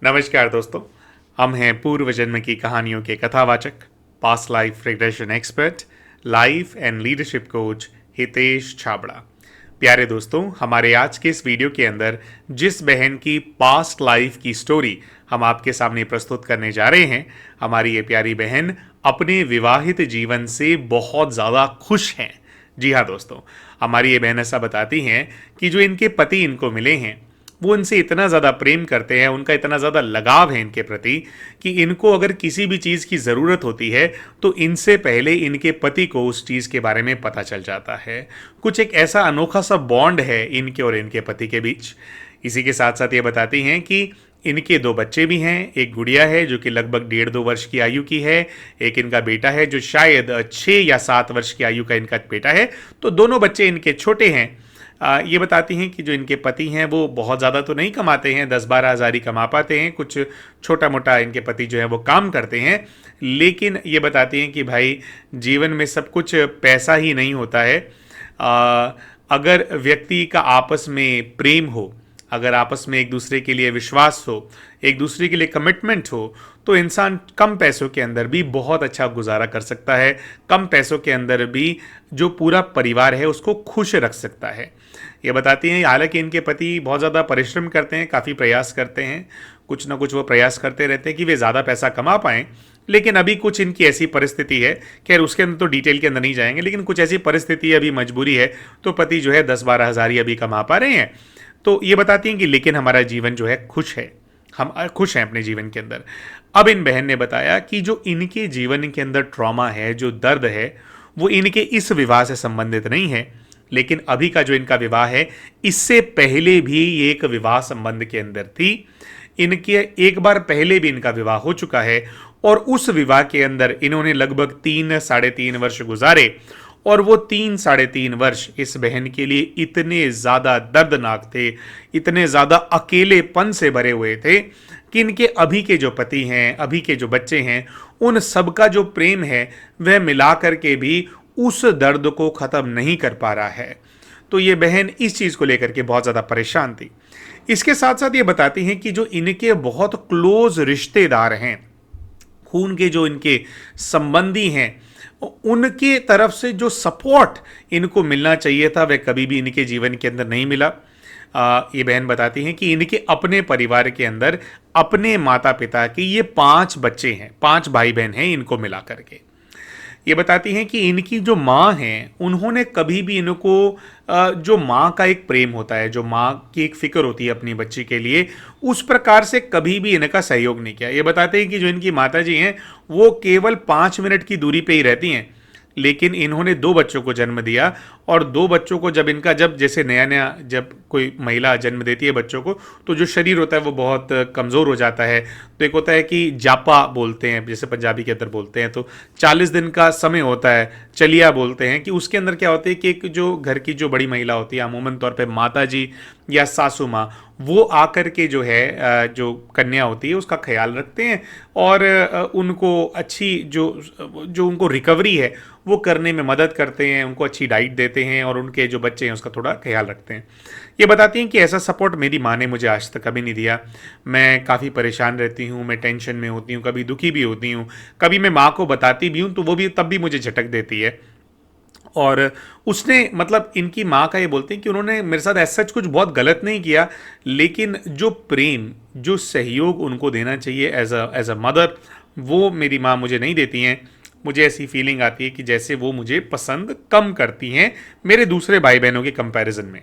नमस्कार दोस्तों, हम हैं पूर्व जन्म की कहानियों के कथावाचक, past life regression expert, life and leadership coach Hitesh Chhabra. प्यारे दोस्तों, हमारे आज के इस वीडियो के अंदर जिस बहन की पास्ट लाइफ की स्टोरी हम आपके सामने प्रस्तुत करने जा रहे हैं, हमारी ये प्यारी बहन अपने विवाहित जीवन से बहुत ज़्यादा खुश हैं। जी हाँ दोस्तों, हमारी ये बहन ऐसा बताती हैं कि जो इनके पति इनको मिले हैं वो इनसे इतना ज़्यादा प्रेम करते हैं, उनका इतना ज़्यादा लगाव है इनके प्रति कि इनको अगर किसी भी चीज़ की ज़रूरत होती है तो इनसे पहले इनके पति को उस चीज़ के बारे में पता चल जाता है। कुछ एक ऐसा अनोखा सा बॉन्ड है इनके और इनके पति के बीच। इसी के साथ साथ ये बताती हैं कि इनके 2 बच्चे भी हैं। एक गुड़िया है जो कि लगभग 1.5-2 वर्ष की आयु की है। एक इनका बेटा है जो शायद 6 या 7 वर्ष की आयु का इनका बेटा है। तो दोनों बच्चे इनके छोटे हैं। ये बताती हैं कि जो इनके पति हैं वो बहुत ज़्यादा तो नहीं कमाते हैं, 10-12 हज़ार ही कमा पाते हैं। कुछ छोटा मोटा इनके पति जो है वो काम करते हैं, लेकिन ये बताती हैं कि भाई जीवन में सब कुछ पैसा ही नहीं होता है। अगर व्यक्ति का आपस में प्रेम हो, अगर आपस में एक दूसरे के लिए विश्वास हो, एक दूसरे के लिए कमिटमेंट हो, तो इंसान कम पैसों के अंदर भी बहुत अच्छा गुजारा कर सकता है। कम पैसों के अंदर भी जो पूरा परिवार है उसको खुश रख सकता है। ये बताती हैं, हालांकि इनके पति बहुत ज़्यादा परिश्रम करते हैं, काफ़ी प्रयास करते हैं, कुछ ना कुछ वो प्रयास करते रहते हैं कि वे ज़्यादा पैसा कमा पाएँ। लेकिन अभी कुछ इनकी ऐसी परिस्थिति है, खैर उसके अंदर तो डिटेल के अंदर नहीं जाएंगे, लेकिन कुछ ऐसी परिस्थिति अभी मजबूरी है, तो पति जो है 10-12 हज़ार ही अभी कमा पा रहे हैं। तो ये बताती हैं कि लेकिन हमारा जीवन जो है खुश है, हम खुश हैं अपने जीवन के अंदर। अब इन बहन ने बताया कि जो इनके जीवन के अंदर ट्रॉमा है, जो दर्द है, वो इनके इस विवाह से संबंधित नहीं है, लेकिन अभी का जो इनका विवाह है इससे पहले भी ये एक विवाह संबंध के अंदर थी। इनके एक बार पहले भी इनका विवाह हो चुका है और उस विवाह के अंदर इन्होंने लगभग 3-3.5 वर्ष गुजारे और वो 3-3.5 वर्ष इस बहन के लिए इतने ज़्यादा दर्दनाक थे, इतने ज़्यादा अकेलेपन से भरे हुए थे कि इनके अभी के जो पति हैं, अभी के जो बच्चे हैं, उन सब का जो प्रेम है वह मिला कर के भी उस दर्द को ख़त्म नहीं कर पा रहा है। तो ये बहन इस चीज़ को लेकर के बहुत ज़्यादा परेशान थी। इसके साथ साथ ये बताती हैं कि जो इनके बहुत क्लोज रिश्तेदार हैं, खून के जो इनके संबंधी हैं, उनके तरफ से जो सपोर्ट इनको मिलना चाहिए था वह कभी भी इनके जीवन के अंदर नहीं मिला। ये बहन बताती हैं कि इनके अपने परिवार के अंदर अपने माता पिता के ये 5 बच्चे हैं, 5 भाई बहन हैं इनको मिला करके। ये बताती हैं कि इनकी जो माँ हैं उन्होंने कभी भी इनको जो माँ का एक प्रेम होता है, जो माँ की एक फ़िक्र होती है अपनी बच्ची के लिए, उस प्रकार से कभी भी इनका सहयोग नहीं किया। ये बताते हैं कि जो इनकी माताजी हैं वो केवल 5 मिनट की दूरी पे ही रहती हैं, लेकिन इन्होंने 2 बच्चों को जन्म दिया और 2 बच्चों को जब जैसे नया नया जब कोई महिला जन्म देती है बच्चों को, तो जो शरीर होता है वो बहुत कमज़ोर हो जाता है। तो एक होता है कि जापा बोलते हैं, जैसे पंजाबी के अंदर बोलते हैं, तो 40 दिन का समय होता है, चलिया बोलते हैं, कि उसके अंदर क्या होता है कि एक जो घर की जो बड़ी महिला होती है, अमूमन तौर पर माता जी या सासू माँ, वो आकर के जो है जो कन्या होती है उसका ख्याल रखते हैं और उनको अच्छी जो उनको रिकवरी है वो करने में मदद करते हैं, उनको अच्छी डाइट देते हैं और उनके जो बच्चे हैं उसका थोड़ा ख्याल रखते हैं। ये बताती हैं कि ऐसा सपोर्ट मेरी माँ ने मुझे आज तक कभी नहीं दिया। मैं काफ़ी परेशान रहती हूँ, मैं टेंशन में होती हूँ, कभी दुखी भी होती हूँ, कभी मैं माँ को बताती भी हूँ तो वो भी तब भी मुझे झटक देती है। और उसने मतलब इनकी माँ का ये बोलते हैं कि उन्होंने मेरे साथ ऐसा कुछ बहुत गलत नहीं किया, लेकिन जो प्रेम, जो सहयोग उनको देना चाहिए एज अ मदर, वो मेरी माँ मुझे नहीं देती हैं। मुझे ऐसी फीलिंग आती है कि जैसे वो मुझे पसंद कम करती हैं मेरे दूसरे भाई बहनों के कंपैरिजन में।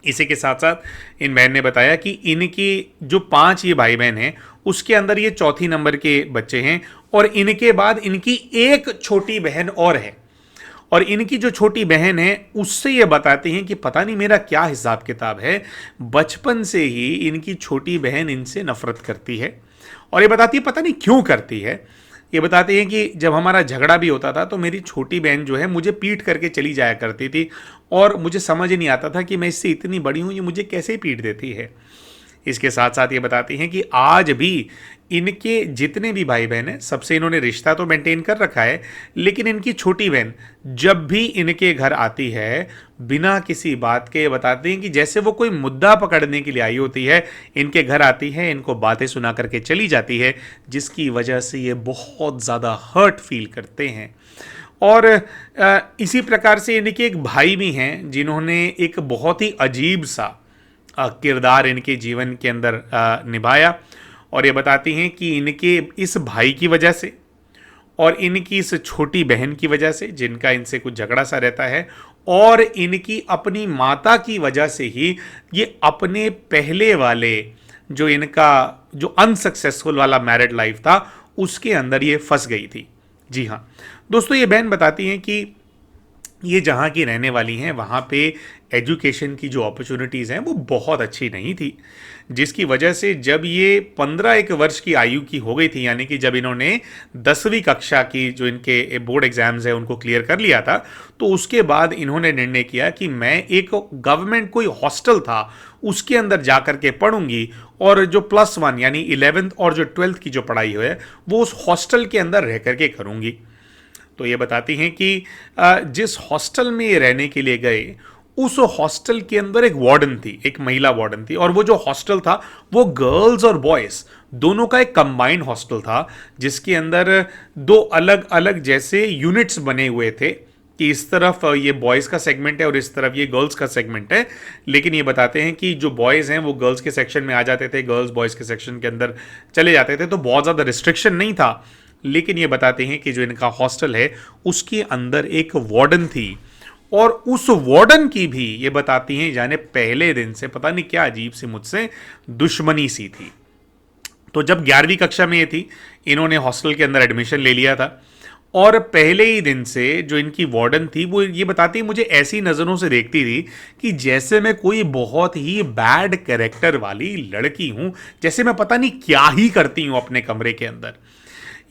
इसी के साथ साथ इन बहन ने बताया कि इनकी जो 5 ये भाई बहन हैं उसके अंदर ये चौथी नंबर के बच्चे हैं और इनके बाद इनकी एक छोटी बहन और है, और इनकी जो छोटी बहन है उससे ये बताती हैं कि पता नहीं मेरा क्या हिसाब किताब है, बचपन से ही इनकी छोटी बहन इनसे नफरत करती है। और ये बताती है पता नहीं क्यों करती है। ये बताते हैं कि जब हमारा झगड़ा भी होता था तो मेरी छोटी बहन जो है मुझे पीट करके चली जाया करती थी और मुझे समझ ही नहीं आता था कि मैं इससे इतनी बड़ी हूँ, ये मुझे कैसे पीट देती है। इसके साथ साथ ये बताती हैं कि आज भी इनके जितने भी भाई बहन हैं सबसे इन्होंने रिश्ता तो मेंटेन कर रखा है, लेकिन इनकी छोटी बहन जब भी इनके घर आती है बिना किसी बात के, बताते हैं कि जैसे वो कोई मुद्दा पकड़ने के लिए आई होती है, इनके घर आती है, इनको बातें सुना करके चली जाती है, जिसकी वजह से ये बहुत ज़्यादा हर्ट फील करते हैं। और इसी प्रकार से इनके एक भाई भी हैं जिन्होंने एक बहुत ही अजीब सा किरदार इनके जीवन के अंदर निभाया। और ये बताती हैं कि इनके इस भाई की वजह से और इनकी इस छोटी बहन की वजह से, जिनका इनसे कुछ झगड़ा सा रहता है, और इनकी अपनी माता की वजह से ही ये अपने पहले वाले जो इनका जो अनसक्सेसफुल वाला मैरिड लाइफ था उसके अंदर ये फंस गई थी। जी हाँ दोस्तों, ये बहन बताती हैं कि ये जहाँ की रहने वाली हैं वहाँ पे एजुकेशन की जो अपॉर्चुनिटीज़ हैं वो बहुत अच्छी नहीं थी, जिसकी वजह से जब ये 15 वर्ष की आयु की हो गई थी, यानी कि जब इन्होंने 10वीं कक्षा की जो इनके बोर्ड एग्जाम्स है उनको क्लियर कर लिया था, तो उसके बाद इन्होंने निर्णय किया कि मैं एक गवर्नमेंट कोई हॉस्टल था उसके अंदर जा कर के पढ़ूंगी, और जो +1 यानी 11th और जो 12th की जो पढ़ाई है वो उस हॉस्टल के अंदर रह करके करूंगी। तो ये बताती हैं कि जिस हॉस्टल में ये रहने के लिए गए उस हॉस्टल के अंदर एक वार्डन थी, एक महिला वार्डन थी, और वो जो हॉस्टल था वो गर्ल्स और बॉयज़ दोनों का एक कंबाइंड हॉस्टल था, जिसके अंदर दो अलग अलग जैसे यूनिट्स बने हुए थे कि इस तरफ ये बॉयज़ का सेगमेंट है और इस तरफ ये गर्ल्स का सेगमेंट है। लेकिन ये बताते हैं कि जो बॉयज़ हैं वो गर्ल्स के सेक्शन में आ जाते थे, गर्ल्स बॉयज़ के सेक्शन के अंदर चले जाते थे, तो बहुत ज़्यादा रिस्ट्रिक्शन नहीं था। लेकिन ये बताते हैं कि जो इनका हॉस्टल है उसके अंदर एक वार्डन थी, और उस वार्डन की भी ये बताती हैं जाने पहले दिन से पता नहीं क्या अजीब सी मुझसे दुश्मनी सी थी। तो जब 11वीं कक्षा में ये थी, इन्होंने हॉस्टल के अंदर एडमिशन ले लिया था, और पहले ही दिन से जो इनकी वार्डन थी वो ये बताती मुझे ऐसी नज़रों से देखती थी कि जैसे मैं कोई बहुत ही बैड कैरेक्टर वाली लड़की हूँ, जैसे मैं पता नहीं क्या ही करती हूँ अपने कमरे के अंदर।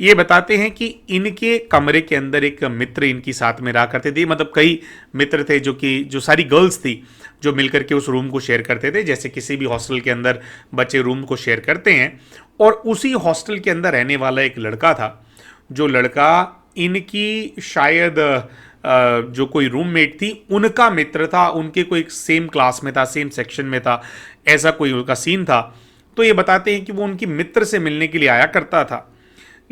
ये बताते हैं कि इनके कमरे के अंदर एक मित्र इनकी साथ में रहा करते थे, मतलब कई मित्र थे जो सारी गर्ल्स थी जो मिलकर के उस रूम को शेयर करते थे, जैसे किसी भी हॉस्टल के अंदर बच्चे रूम को शेयर करते हैं। और उसी हॉस्टल के अंदर रहने वाला एक लड़का था, जो लड़का इनकी शायद जो कोई रूममेट थी उनका मित्र था, उनके कोई सेम क्लास में था, सेम सेक्शन में था, ऐसा कोई उनका सीन था। तो ये बताते हैं कि वो उनकी मित्र से मिलने के लिए आया करता था,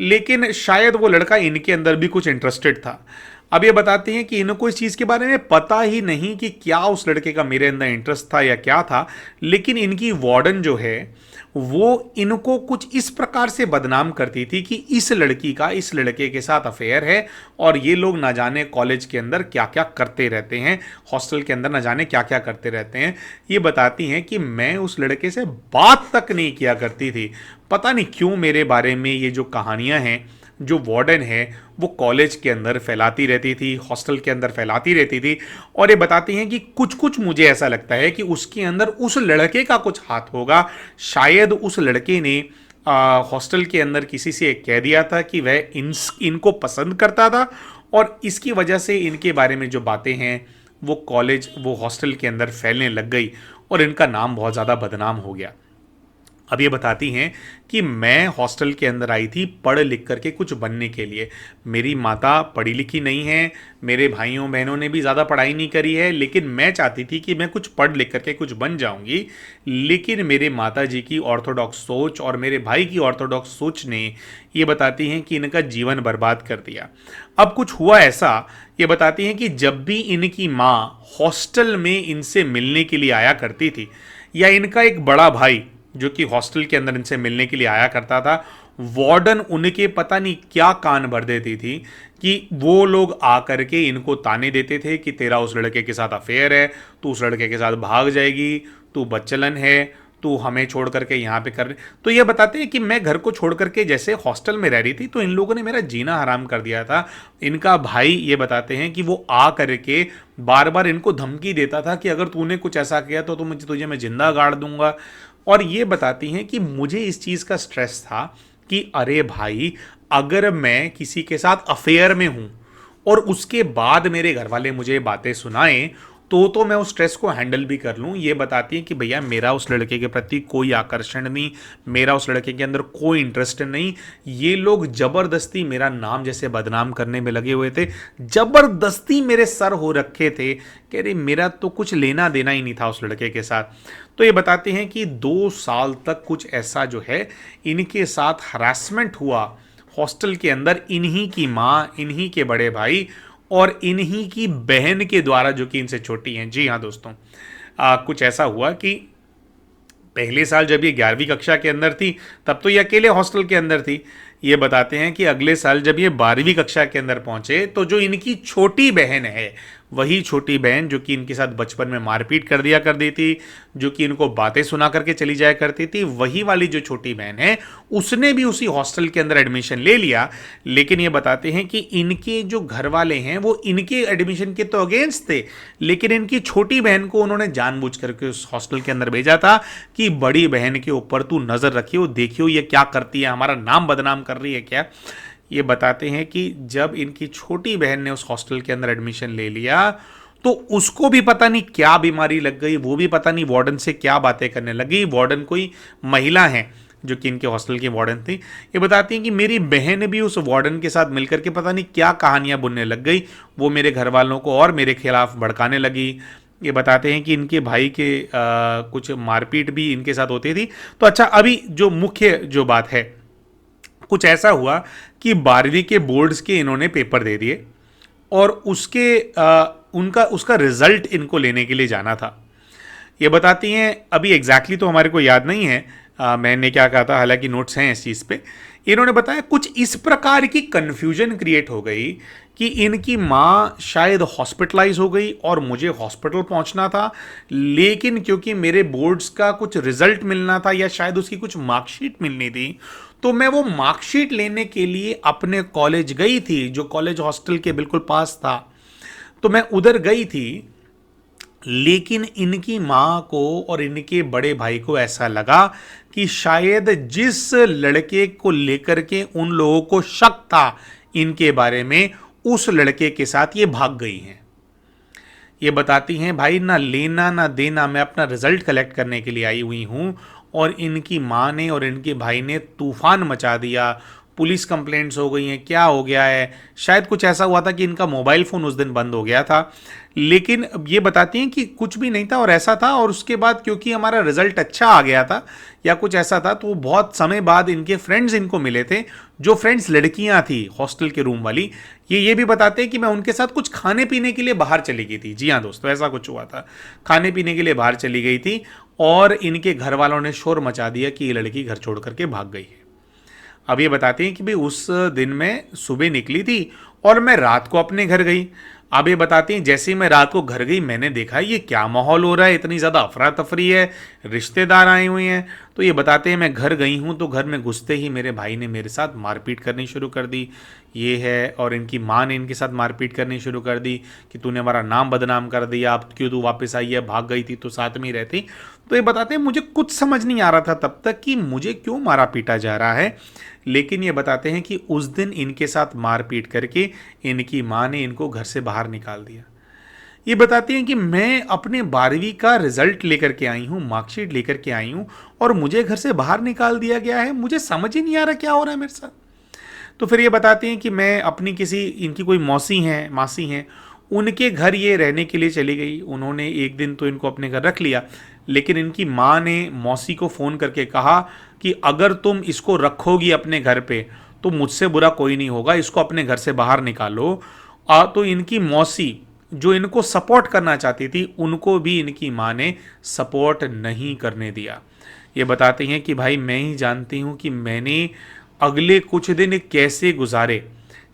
लेकिन शायद वो लड़का इनके अंदर भी कुछ इंटरेस्टेड था। अब ये बताते हैं कि इनको इस चीज़ के बारे में पता ही नहीं कि क्या उस लड़के का मेरे अंदर इंटरेस्ट था या क्या था, लेकिन इनकी वार्डन जो है वो इनको कुछ इस प्रकार से बदनाम करती थी कि इस लड़की का इस लड़के के साथ अफेयर है, और ये लोग ना जाने कॉलेज के अंदर क्या क्या करते रहते हैं, हॉस्टल के अंदर ना जाने क्या क्या करते रहते हैं। ये बताती हैं कि मैं उस लड़के से बात तक नहीं किया करती थी, पता नहीं क्यों मेरे बारे में ये जो कहानियां हैं जो वार्डन है वो कॉलेज के अंदर फैलाती रहती थी, हॉस्टल के अंदर फैलाती रहती थी। और ये बताती हैं कि कुछ कुछ मुझे ऐसा लगता है कि उसके अंदर उस लड़के का कुछ हाथ होगा, शायद उस लड़के ने हॉस्टल के अंदर किसी से कह दिया था कि वह इनको पसंद करता था, और इसकी वजह से इनके बारे में जो बातें हैं वो हॉस्टल के अंदर फैलने लग गई, और इनका नाम बहुत ज़्यादा बदनाम हो गया। अब ये बताती हैं कि मैं हॉस्टल के अंदर आई थी पढ़ लिख करके कुछ बनने के लिए। मेरी माता पढ़ी लिखी नहीं है, मेरे भाइयों बहनों ने भी ज़्यादा पढ़ाई नहीं करी है, लेकिन मैं चाहती थी कि मैं कुछ पढ़ लिख करके कुछ बन जाऊंगी। लेकिन मेरे माता जी की ऑर्थोडॉक्स सोच और मेरे भाई की ऑर्थोडॉक्स सोच ने, ये बताती हैं कि इनका जीवन बर्बाद कर दिया। अब कुछ हुआ ऐसा, ये बताती हैं कि जब भी इनकी माँ हॉस्टल में इनसे मिलने के लिए आया करती थी, या इनका एक बड़ा भाई जो कि हॉस्टल के अंदर इनसे मिलने के लिए आया करता था, वार्डन उनके पता नहीं क्या कान भर देती थी कि वो लोग आ करके इनको ताने देते थे कि तेरा उस लड़के के साथ अफेयर है, तू उस लड़के के साथ भाग जाएगी, तू बच्चलन है, तू हमें छोड़ करके यहाँ पे कर रहे। तो ये बताते हैं कि मैं घर को छोड़ करके जैसे हॉस्टल में रह रही थी तो इन लोगों ने मेरा जीना हराम कर दिया था। इनका भाई ये बताते हैं कि वो आ करके बार बार इनको धमकी देता था कि अगर तूने कुछ ऐसा किया तो तुझे मैं जिंदा गाड़ दूंगा। और ये बताती हैं कि मुझे इस चीज़ का स्ट्रेस था कि अरे भाई, अगर मैं किसी के साथ अफेयर में हूँ और उसके बाद मेरे घर वाले मुझे बातें सुनाएं तो मैं उस स्ट्रेस को हैंडल भी कर लूँ। ये बताती है कि भैया मेरा उस लड़के के प्रति कोई आकर्षण नहीं, मेरा उस लड़के के अंदर कोई इंटरेस्ट नहीं। ये लोग ज़बरदस्ती मेरा नाम जैसे बदनाम करने में लगे हुए थे, ज़बरदस्ती मेरे सर हो रखे थे कि अरे मेरा तो कुछ लेना देना ही नहीं था उस लड़के के साथ। तो ये बताते हैं कि 2 साल तक कुछ ऐसा जो है इनके साथ हरासमेंट हुआ हॉस्टल के अंदर, इन्हीं की माँ, इन्हीं के बड़े भाई और इन्हीं की बहन के द्वारा, जो कि इनसे छोटी हैं। जी हाँ दोस्तों, कुछ ऐसा हुआ कि पहले साल जब ये 11वीं कक्षा के अंदर थी तब तो ये अकेले हॉस्टल के अंदर थी। ये बताते हैं कि अगले साल जब ये 12वीं कक्षा के अंदर पहुंचे तो जो इनकी छोटी बहन है, वही छोटी बहन जो कि इनके साथ बचपन में मारपीट कर दिया करती थी, जो कि इनको बातें सुना करके चली जाया करती थी, वही वाली जो छोटी बहन है उसने भी उसी हॉस्टल के अंदर एडमिशन ले लिया। लेकिन ये बताते हैं कि इनके जो घर वाले हैं वो इनके एडमिशन के तो अगेंस्ट थे, लेकिन इनकी छोटी बहन को उन्होंने जानबूझ करके उस हॉस्टल के अंदर भेजा था कि बड़ी बहन के ऊपर तू नज़र रखियो, देखियो ये क्या करती है, हमारा नाम बदनाम कर रही है क्या। ये बताते हैं कि जब इनकी छोटी बहन ने उस हॉस्टल के अंदर एडमिशन ले लिया तो उसको भी पता नहीं क्या बीमारी लग गई, वो भी पता नहीं वार्डन से क्या बातें करने लगी। वार्डन कोई महिला है जो कि इनके हॉस्टल की वार्डन थी। ये बताती हैं कि मेरी बहन भी उस वार्डन के साथ मिलकर के पता नहीं क्या कहानियां बुनने लग गई, वो मेरे घर वालों को और मेरे खिलाफ भड़काने लगी। ये बताते हैं कि इनके भाई के कुछ मारपीट भी इनके साथ होती थी। तो अच्छा, अभी जो मुख्य जो बात है, कुछ ऐसा हुआ कि 12वीं के बोर्ड्स के इन्होंने पेपर दे दिए और उसका रिजल्ट इनको लेने के लिए जाना था। ये बताती हैं, अभी एग्जैक्टली तो हमारे को याद नहीं है मैंने क्या कहा था, हालांकि नोट्स हैं इस चीज़ पे। इन्होंने बताया कुछ इस प्रकार की कन्फ्यूजन क्रिएट हो गई कि इनकी माँ शायद हॉस्पिटलाइज हो गई और मुझे हॉस्पिटल पहुंचना था, लेकिन क्योंकि मेरे बोर्ड्स का कुछ रिजल्ट मिलना था या शायद उसकी कुछ मार्कशीट मिलनी थी, तो मैं वो मार्कशीट लेने के लिए अपने कॉलेज गई थी, जो कॉलेज हॉस्टल के बिल्कुल पास था। तो मैं उधर गई थी, लेकिन इनकी माँ को और इनके बड़े भाई को ऐसा लगा कि शायद जिस लड़के को लेकर के उन लोगों को शक था इनके बारे में, उस लड़के के साथ ये भाग गई हैं। ये बताती हैं भाई ना लेना ना देना, मैं अपना रिजल्ट कलेक्ट करने के लिए आई हुई हूँ और इनकी माँ ने और इनके भाई ने तूफान मचा दिया, पुलिस कंप्लेंट्स हो गई हैं, क्या हो गया है। शायद कुछ ऐसा हुआ था कि इनका मोबाइल फ़ोन उस दिन बंद हो गया था, लेकिन ये बताती हैं कि कुछ भी नहीं था और ऐसा था। और उसके बाद क्योंकि हमारा रिजल्ट अच्छा आ गया था या कुछ ऐसा था, तो बहुत समय बाद इनके फ्रेंड्स इनको मिले थे, जो फ्रेंड्स लड़कियां थी हॉस्टल के रूम वाली। ये भी बताते हैं कि मैं उनके साथ कुछ खाने पीने के लिए बाहर चली गई थी। जी हाँ दोस्तों, ऐसा कुछ हुआ था, खाने पीने के लिए बाहर चली गई थी और इनके घर वालों ने शोर मचा दिया कि ये लड़की घर छोड़ करके भाग गई है। अब ये बताते हैं कि भाई उस दिन मैं सुबह निकली थी और मैं रात को अपने घर गई। अब ये बताती हैं जैसे ही मैं रात को घर गई, मैंने देखा ये क्या माहौल हो रहा है, इतनी ज़्यादा अफरा तफरी है, रिश्तेदार आए हुए हैं। तो ये बताते हैं मैं घर गई हूँ तो घर में घुसते ही मेरे भाई ने मेरे साथ मारपीट करनी शुरू कर दी, ये है, और इनकी माँ ने इनके साथ मारपीट करनी शुरू कर दी कि तूने हमारा नाम बदनाम कर दिया, अब क्यों तू वापस आई है, भाग गई थी तो साथ में ही रहती। तो ये बताते हैं मुझे कुछ समझ नहीं आ रहा था तब तक कि मुझे क्यों मारा पीटा जा रहा है, लेकिन ये बताते हैं कि उस दिन इनके साथ मारपीट करके इनकी माँ ने इनको घर से बाहर निकाल दिया। ये बताती हैं कि मैं अपने 12वीं का रिजल्ट लेकर के आई हूँ, मार्कशीट लेकर के आई हूँ और मुझे घर से बाहर निकाल दिया गया है, मुझे समझ ही नहीं आ रहा क्या हो रहा है मेरे साथ। तो फिर ये बताती हैं कि मैं अपनी किसी, इनकी कोई मासी हैं, उनके घर ये रहने के लिए चली गई। उन्होंने एक दिन तो इनको अपने घर रख लिया, लेकिन इनकी माँ ने मौसी को फ़ोन करके कहा कि अगर तुम इसको रखोगी अपने घर पे तो मुझसे बुरा कोई नहीं होगा, इसको अपने घर से बाहर निकालो। तो इनकी मौसी जो इनको सपोर्ट करना चाहती थी, उनको भी इनकी माँ ने सपोर्ट नहीं करने दिया। ये बताती हैं कि भाई मैं ही जानती हूँ कि मैंने अगले कुछ दिन कैसे गुजारे,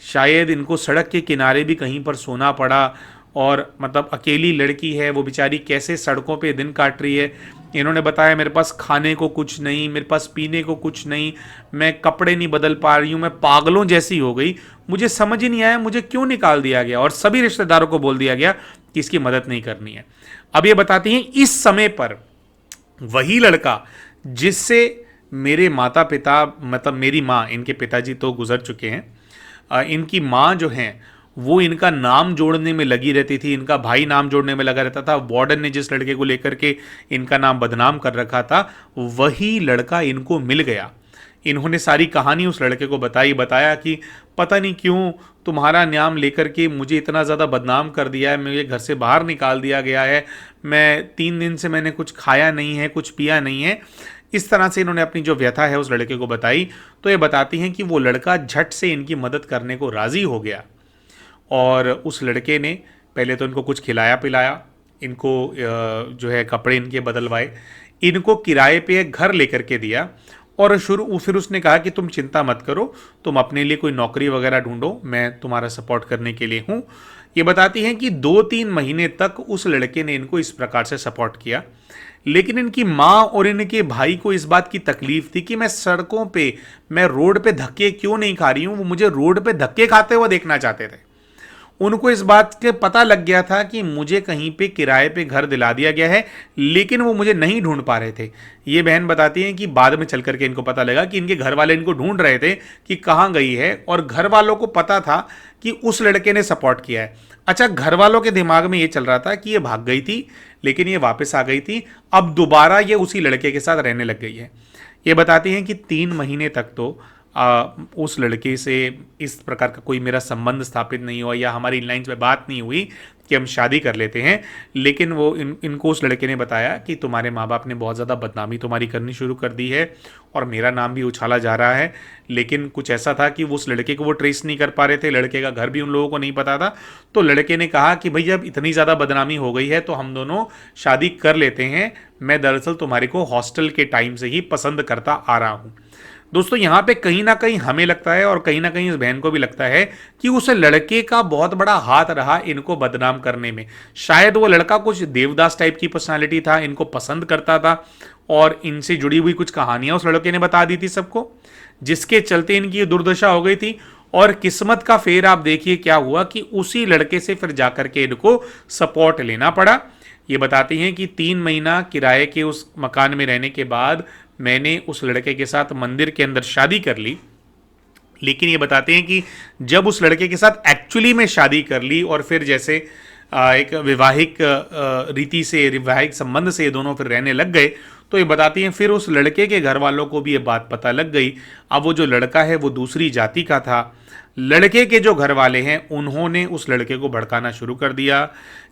शायद इनको सड़क के किनारे भी कहीं पर सोना पड़ा, और मतलब अकेली लड़की है वो बेचारी कैसे सड़कों पे दिन काट रही है। इन्होंने बताया मेरे पास खाने को कुछ नहीं, मेरे पास पीने को कुछ नहीं, मैं कपड़े नहीं बदल पा रही हूँ, मैं पागलों जैसी हो गई, मुझे समझ ही नहीं आया मुझे क्यों निकाल दिया गया, और सभी रिश्तेदारों को बोल दिया गया कि इसकी मदद नहीं करनी है। अब ये बताती हैं इस समय पर वही लड़का जिससे मेरे माता पिता, मतलब मेरी माँ, इनके पिताजी तो गुजर चुके हैं, इनकी माँ जो हैं वो इनका नाम जोड़ने में लगी रहती थी, इनका भाई नाम जोड़ने में लगा रहता था। वार्डन ने जिस लड़के को लेकर के इनका नाम बदनाम कर रखा था, वही लड़का इनको मिल गया। इन्होंने सारी कहानी उस लड़के को बताया कि पता नहीं क्यों तुम्हारा नाम लेकर के मुझे इतना ज़्यादा बदनाम कर दिया है, मुझे घर से बाहर निकाल दिया गया है, मैं 3 दिन से मैंने कुछ खाया नहीं है, कुछ पिया नहीं है। इस तरह से इन्होंने अपनी जो व्यथा है उस लड़के को बताई। तो ये बताती हैं कि वो लड़का झट से इनकी मदद करने को राज़ी हो गया, और उस लड़के ने पहले तो इनको कुछ खिलाया पिलाया, इनको जो है कपड़े इनके बदलवाए, इनको किराए पे एक घर लेकर के दिया, और फिर उसने कहा कि तुम चिंता मत करो, तुम अपने लिए कोई नौकरी वगैरह ढूंढो, मैं तुम्हारा सपोर्ट करने के लिए हूँ। ये बताती हैं कि 2-3 महीने तक उस लड़के ने इनको इस प्रकार से सपोर्ट किया, लेकिन इनकी माँ और इनके भाई को इस बात की तकलीफ थी कि मैं सड़कों पे, मैं रोड पे धक्के क्यों नहीं खा रही हूँ। वो मुझे रोड पे धक्के खाते हुए देखना चाहते थे। उनको इस बात के पता लग गया था कि मुझे कहीं पे किराए पे घर दिला दिया गया है, लेकिन वो मुझे नहीं ढूंढ पा रहे थे। ये बहन बताती हैं कि बाद में चल करके इनको पता लगा कि इनके घर वाले इनको ढूंढ रहे थे कि कहाँ गई है, और घर वालों को पता था कि उस लड़के ने सपोर्ट किया है। अच्छा, घर वालों के दिमाग में ये चल रहा था कि ये भाग गई थी, लेकिन ये वापस आ गई थी, अब दोबारा ये उसी लड़के के साथ रहने लग गई है। ये बताती हैं कि 3 महीने तक तो उस लड़के से इस प्रकार का कोई मेरा संबंध स्थापित नहीं हुआ, या हमारी लाइन्स में बात नहीं हुई कि हम शादी कर लेते हैं। लेकिन वो इनको उस लड़के ने बताया कि तुम्हारे माँ बाप ने बहुत ज़्यादा बदनामी तुम्हारी करनी शुरू कर दी है, और मेरा नाम भी उछाला जा रहा है। लेकिन कुछ ऐसा था कि वो उस लड़के को वो ट्रेस नहीं कर पा रहे थे, लड़के का घर भी उन लोगों को नहीं पता था। तो लड़के ने कहा कि भैया अब इतनी ज़्यादा बदनामी हो गई है तो हम दोनों शादी कर लेते हैं, मैं दरअसल तुम्हारे को हॉस्टल के टाइम से ही पसंद करता आ रहा हूँ। दोस्तों, यहाँ पे कहीं ना कहीं हमें लगता है, और कहीं ना कहीं इस बहन को भी लगता है, कि उस लड़के का बहुत बड़ा हाथ रहा इनको बदनाम करने में। शायद वो लड़का कुछ देवदास टाइप की पर्सनालिटी था, इनको पसंद करता था, और इनसे जुड़ी हुई कुछ कहानियां उस लड़के ने बता दी थी सबको, जिसके चलते इनकी दुर्दशा हो गई थी। और किस्मत का फेर आप देखिए क्या हुआ कि उसी लड़के से फिर जाकर के इनको सपोर्ट लेना पड़ा। ये बताती हैं कि 3 महीना किराए के उस मकान में रहने के बाद मैंने उस लड़के के साथ मंदिर के अंदर शादी कर ली। लेकिन ये बताते हैं कि जब उस लड़के के साथ एक्चुअली में शादी कर ली, और फिर जैसे एक वैवाहिक रीति से, वैवाहिक संबंध से ये दोनों फिर रहने लग गए, तो ये बताती हैं फिर उस लड़के के घर वालों को भी ये बात पता लग गई। अब वो जो लड़का है वो दूसरी जाति का था। लड़के के जो घर वाले हैं उन्होंने उस लड़के को भड़काना शुरू कर दिया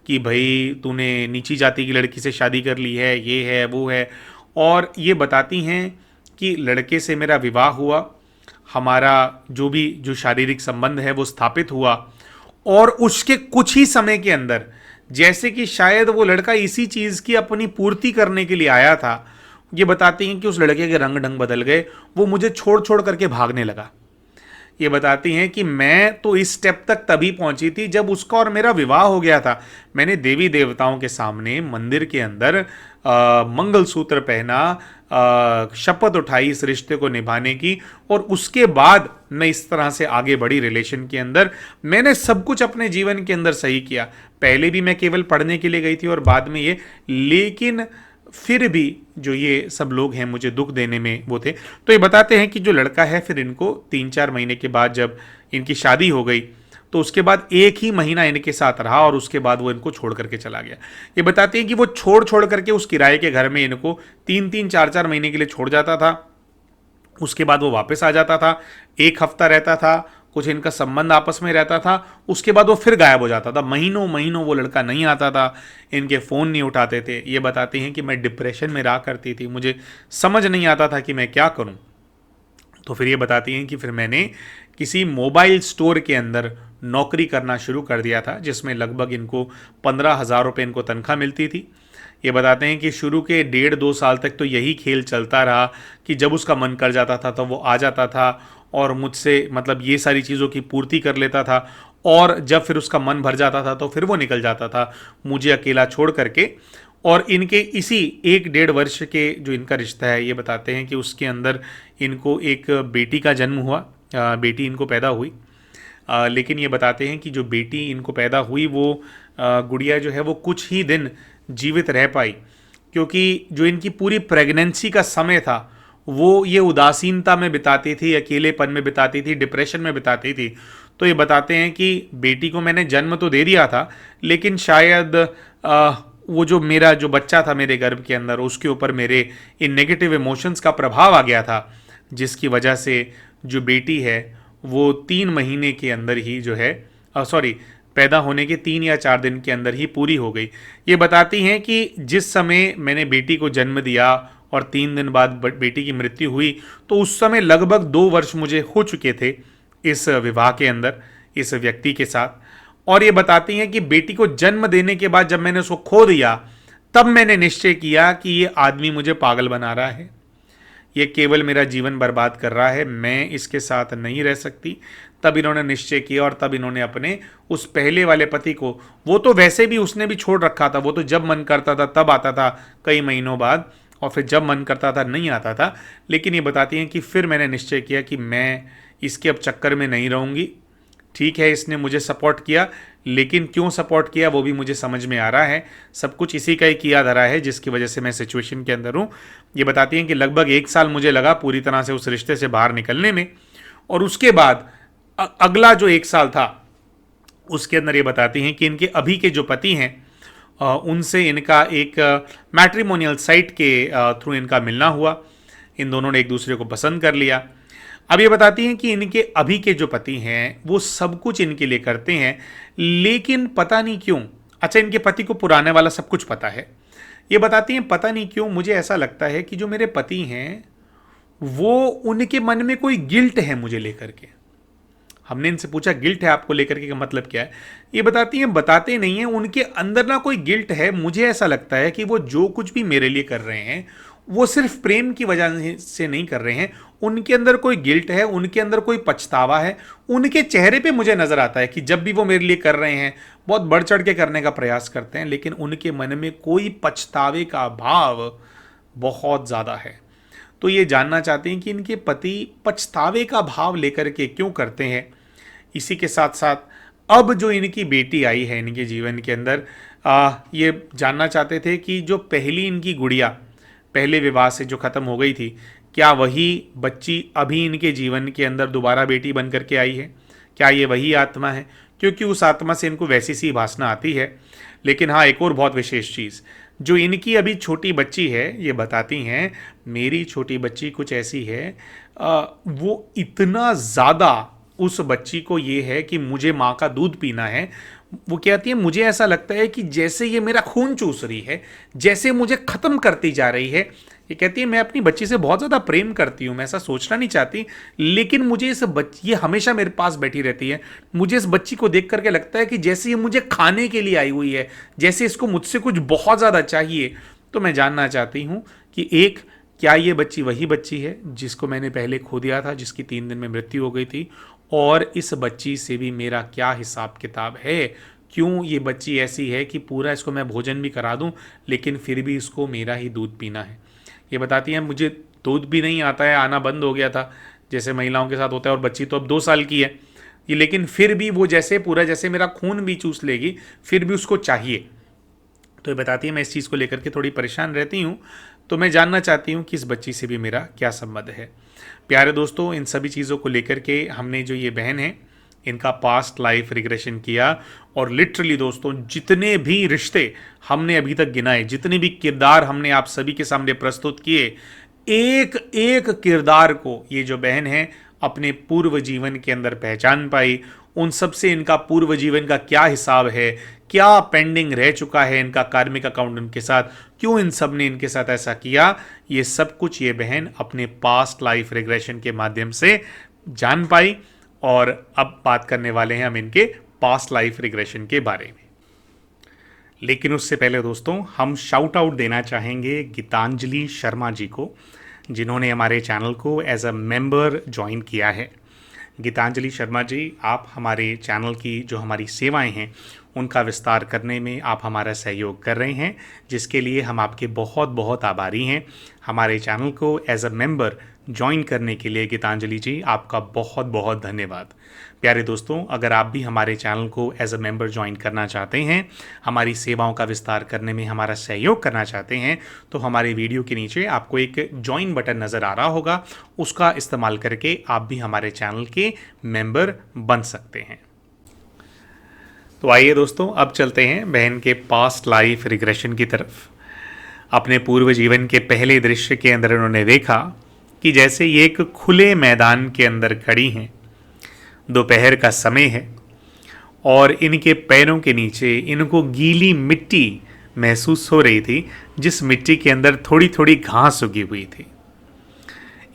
कि भाई तूने नीची जाति की लड़की से शादी कर ली है, ये है वो है। और ये बताती हैं कि लड़के से मेरा विवाह हुआ, हमारा जो शारीरिक संबंध है वो स्थापित हुआ, और उसके कुछ ही समय के अंदर, जैसे कि शायद वो लड़का इसी चीज़ की अपनी पूर्ति करने के लिए आया था, ये बताती हैं कि उस लड़के के रंग ढंग बदल गए, वो मुझे छोड़ छोड़ करके भागने लगा। ये बताती हैं कि मैं तो इस स्टेप तक तभी पहुंची थी जब उसका और मेरा विवाह हो गया था। मैंने देवी देवताओं के सामने मंदिर के अंदर मंगलसूत्र पहना, शपथ उठाई इस रिश्ते को निभाने की, और उसके बाद मैं इस तरह से आगे बढ़ी रिलेशन के अंदर। मैंने सब कुछ अपने जीवन के अंदर सही किया। पहले भी मैं केवल पढ़ने के लिए गई थी और बाद में ये, लेकिन फिर भी जो ये सब लोग हैं मुझे दुख देने में वो थे। तो ये बताते हैं कि जो लड़का है फिर इनको 3-4 महीने के बाद जब इनकी शादी हो गई, तो उसके बाद 1 ही महीना इनके साथ रहा, और उसके बाद वो इनको छोड़ करके चला गया। ये बताते हैं कि वो छोड़ करके उस किराए के घर में इनको 3-3, 4-4 महीने के लिए छोड़ जाता था। उसके बाद वो वापस आ जाता था, 1 हफ्ता रहता था, कुछ इनका संबंध आपस में रहता था, उसके बाद वो फिर गायब हो जाता था। महीनों महीनों वो लड़का नहीं आता था, इनके फ़ोन नहीं उठाते थे। ये बताते हैं कि मैं डिप्रेशन में रहा करती थी, मुझे समझ नहीं आता था कि मैं क्या करूं। तो फिर ये बताती हैं कि फिर मैंने किसी मोबाइल स्टोर के अंदर नौकरी करना शुरू कर दिया था, जिसमें लगभग इनको 15,000 रुपये इनको तनख्वाह मिलती थी। ये बताते हैं कि शुरू के 1.5-2 साल तक तो यही खेल चलता रहा कि जब उसका मन कर जाता था तो वो आ जाता था और मुझसे मतलब ये सारी चीज़ों की पूर्ति कर लेता था, और जब फिर उसका मन भर जाता था तो फिर वो निकल जाता था मुझे अकेला छोड़ करके। और इनके इसी 1-1.5 वर्ष के जो इनका रिश्ता है, ये बताते हैं कि उसके अंदर इनको एक बेटी का जन्म हुआ, बेटी इनको पैदा हुई। लेकिन ये बताते हैं कि जो बेटी इनको पैदा हुई वो गुड़िया जो है वो कुछ ही दिन जीवित रह पाई, क्योंकि जो इनकी पूरी प्रेगनेंसी का समय था वो ये उदासीनता में बिताती थी, अकेलेपन में बिताती थी, डिप्रेशन में बिताती थी। तो ये बताते हैं कि बेटी को मैंने जन्म तो दे दिया था, लेकिन शायद वो जो मेरा जो बच्चा था मेरे गर्भ के अंदर, उसके ऊपर मेरे इन नेगेटिव इमोशंस का प्रभाव आ गया था, जिसकी वजह से जो बेटी है वो 3 महीने के अंदर ही जो है पैदा होने के 3 या 4 दिन के अंदर ही पूरी हो गई। ये बताती हैं कि जिस समय मैंने बेटी को जन्म दिया और 3 दिन बाद बेटी की मृत्यु हुई, तो उस समय लगभग 2 वर्ष मुझे हो चुके थे इस विवाह के अंदर, इस व्यक्ति के साथ। और ये बताती हैं कि बेटी को जन्म देने के बाद जब मैंने उसको खो दिया, तब मैंने निश्चय किया कि ये आदमी मुझे पागल बना रहा है, ये केवल मेरा जीवन बर्बाद कर रहा है, मैं इसके साथ नहीं रह सकती। तब इन्होंने निश्चय किया और तब इन्होंने अपने उस पहले वाले पति को, वो तो वैसे भी उसने भी छोड़ रखा था, वो तो जब मन करता था तब आता था कई महीनों बाद, और फिर जब मन करता था नहीं आता था। लेकिन ये बताती हैं कि फिर मैंने निश्चय किया कि मैं इसके अब चक्कर में नहीं रहूँगी। ठीक है, इसने मुझे सपोर्ट किया, लेकिन क्यों सपोर्ट किया वो भी मुझे समझ में आ रहा है। सब कुछ इसी का ही किया धरा है जिसकी वजह से मैं सिचुएशन के अंदर हूँ। ये बताती हैं कि लगभग 1 साल मुझे लगा पूरी तरह से उस रिश्ते से बाहर निकलने में, और उसके बाद अगला जो 1 साल था उसके अंदर ये बताती हैं कि इनके अभी के जो पति हैं उनसे इनका एक मैट्रिमोनियल साइट के थ्रू इनका मिलना हुआ। इन दोनों ने एक दूसरे को पसंद कर लिया। अब ये बताती हैं कि इनके अभी के जो पति हैं वो सब कुछ इनके लिए करते हैं, लेकिन पता नहीं क्यों, अच्छा इनके पति को पुराने वाला सब कुछ पता है। ये बताती हैं पता नहीं क्यों मुझे ऐसा लगता है कि जो मेरे पति हैं वो, उनके मन में कोई गिल्ट है मुझे लेकर के। हमने इनसे पूछा गिल्ट है आपको लेकर के का मतलब क्या है। ये बताती हैं बताते नहीं हैं, उनके अंदर ना कोई गिल्ट है। मुझे ऐसा लगता है कि वो जो कुछ भी मेरे लिए कर रहे हैं वो सिर्फ प्रेम की वजह से नहीं कर रहे हैं, उनके अंदर कोई गिल्ट है, उनके अंदर कोई पछतावा है। उनके चेहरे पे मुझे नजर आता है कि जब भी वो मेरे लिए कर रहे हैं बहुत बढ़ चढ़ के करने का प्रयास करते हैं, लेकिन उनके मन में कोई पछतावे का भाव बहुत ज़्यादा है। तो ये जानना चाहते हैं कि इनके पति पछतावे का भाव लेकर के क्यों करते हैं। इसी के साथ साथ अब जो इनकी बेटी आई है इनके जीवन के अंदर, ये जानना चाहते थे कि जो पहली इनकी गुड़िया पहले विवाह से जो ख़त्म हो गई थी, क्या वही बच्ची अभी इनके जीवन के अंदर दोबारा बेटी बन करके आई है, क्या ये वही आत्मा है, क्योंकि उस आत्मा से इनको वैसी सी भासना आती है। लेकिन हाँ, एक और बहुत विशेष चीज़, जो इनकी अभी छोटी बच्ची है, ये बताती हैं मेरी छोटी बच्ची कुछ ऐसी है, वो इतना ज़्यादा उस बच्ची को ये है कि मुझे माँ का दूध पीना है। वो कहती है मुझे ऐसा लगता है कि जैसे ये मेरा खून चूस रही है, जैसे मुझे ख़त्म करती जा रही है। ये कहती है मैं अपनी बच्ची से बहुत ज़्यादा प्रेम करती हूँ, मैं ऐसा सोचना नहीं चाहती, लेकिन मुझे इस बच्ची, ये हमेशा मेरे पास बैठी रहती है, मुझे इस बच्ची को देख करके लगता है कि जैसे ये मुझे खाने के लिए आई हुई है, जैसे इसको मुझसे कुछ बहुत ज़्यादा चाहिए। तो मैं जानना चाहती हूँ कि एक, क्या ये बच्ची वही बच्ची है जिसको मैंने पहले खो दिया था, जिसकी 3 दिन में मृत्यु हो गई थी, और इस बच्ची से भी मेरा क्या हिसाब किताब है, क्यों ये बच्ची ऐसी है कि पूरा इसको मैं भोजन भी करा दूं लेकिन फिर भी इसको मेरा ही दूध पीना है। ये बताती हैं मुझे दूध भी नहीं आता है, आना बंद हो गया था जैसे महिलाओं के साथ होता है, और बच्ची तो अब 2 साल की है ये, लेकिन फिर भी वो जैसे पूरा जैसे मेरा खून भी चूस लेगी, फिर भी उसको चाहिए। तो ये बताती है मैं इस चीज़ को लेकर के थोड़ी परेशान रहती हूँ। तो मैं जानना चाहती हूँ कि इस बच्ची से भी मेरा क्या संबंध है। प्यारे दोस्तों, इन सभी चीज़ों को लेकर के हमने जो ये बहन है इनका पास्ट लाइफ रिग्रेशन किया, और लिटरली दोस्तों जितने भी रिश्ते हमने अभी तक गिनाए, जितने भी किरदार हमने आप सभी के सामने प्रस्तुत किए, एक एक किरदार को ये जो बहन है अपने पूर्व जीवन के अंदर पहचान पाई। उन सब से इनका पूर्व जीवन का क्या हिसाब है, क्या पेंडिंग रह चुका है इनका कार्मिक अकाउंट उनके साथ, क्यों इन सब ने इनके साथ ऐसा किया, ये सब कुछ ये बहन अपने पास्ट लाइफ रिग्रेशन के माध्यम से जान पाई। और अब बात करने वाले हैं हम इनके पास्ट लाइफ रिग्रेशन के बारे में। लेकिन उससे पहले दोस्तों हम शाउट आउट देना चाहेंगे गीतांजलि शर्मा जी को, जिन्होंने हमारे चैनल को एज अ मेंबर ज्वाइन किया है। गीतांजलि शर्मा जी, आप हमारे चैनल की जो हमारी सेवाएं हैं उनका विस्तार करने में आप हमारा सहयोग कर रहे हैं, जिसके लिए हम आपके बहुत बहुत आभारी हैं। हमारे चैनल को एज अ मेंबर ज्वाइन करने के लिए गीतांजलि जी आपका बहुत बहुत धन्यवाद। प्यारे दोस्तों, अगर आप भी हमारे चैनल को एज अ मेंबर ज्वाइन करना चाहते हैं, हमारी सेवाओं का विस्तार करने में हमारा सहयोग करना चाहते हैं, तो हमारे वीडियो के नीचे आपको एक ज्वाइन बटन नज़र आ रहा होगा, उसका इस्तेमाल करके आप भी हमारे चैनल के मेंबर बन सकते हैं। तो आइए दोस्तों, अब चलते हैं बहन के पास्ट लाइफ रिग्रेशन की तरफ। अपने पूर्व जीवन के पहले दृश्य के अंदर उन्होंने देखा कि जैसे ये एक खुले मैदान के अंदर खड़ी हैं, दोपहर का समय है और इनके पैरों के नीचे इनको गीली मिट्टी महसूस हो रही थी, जिस मिट्टी के अंदर थोड़ी थोड़ी घास उगी हुई थी।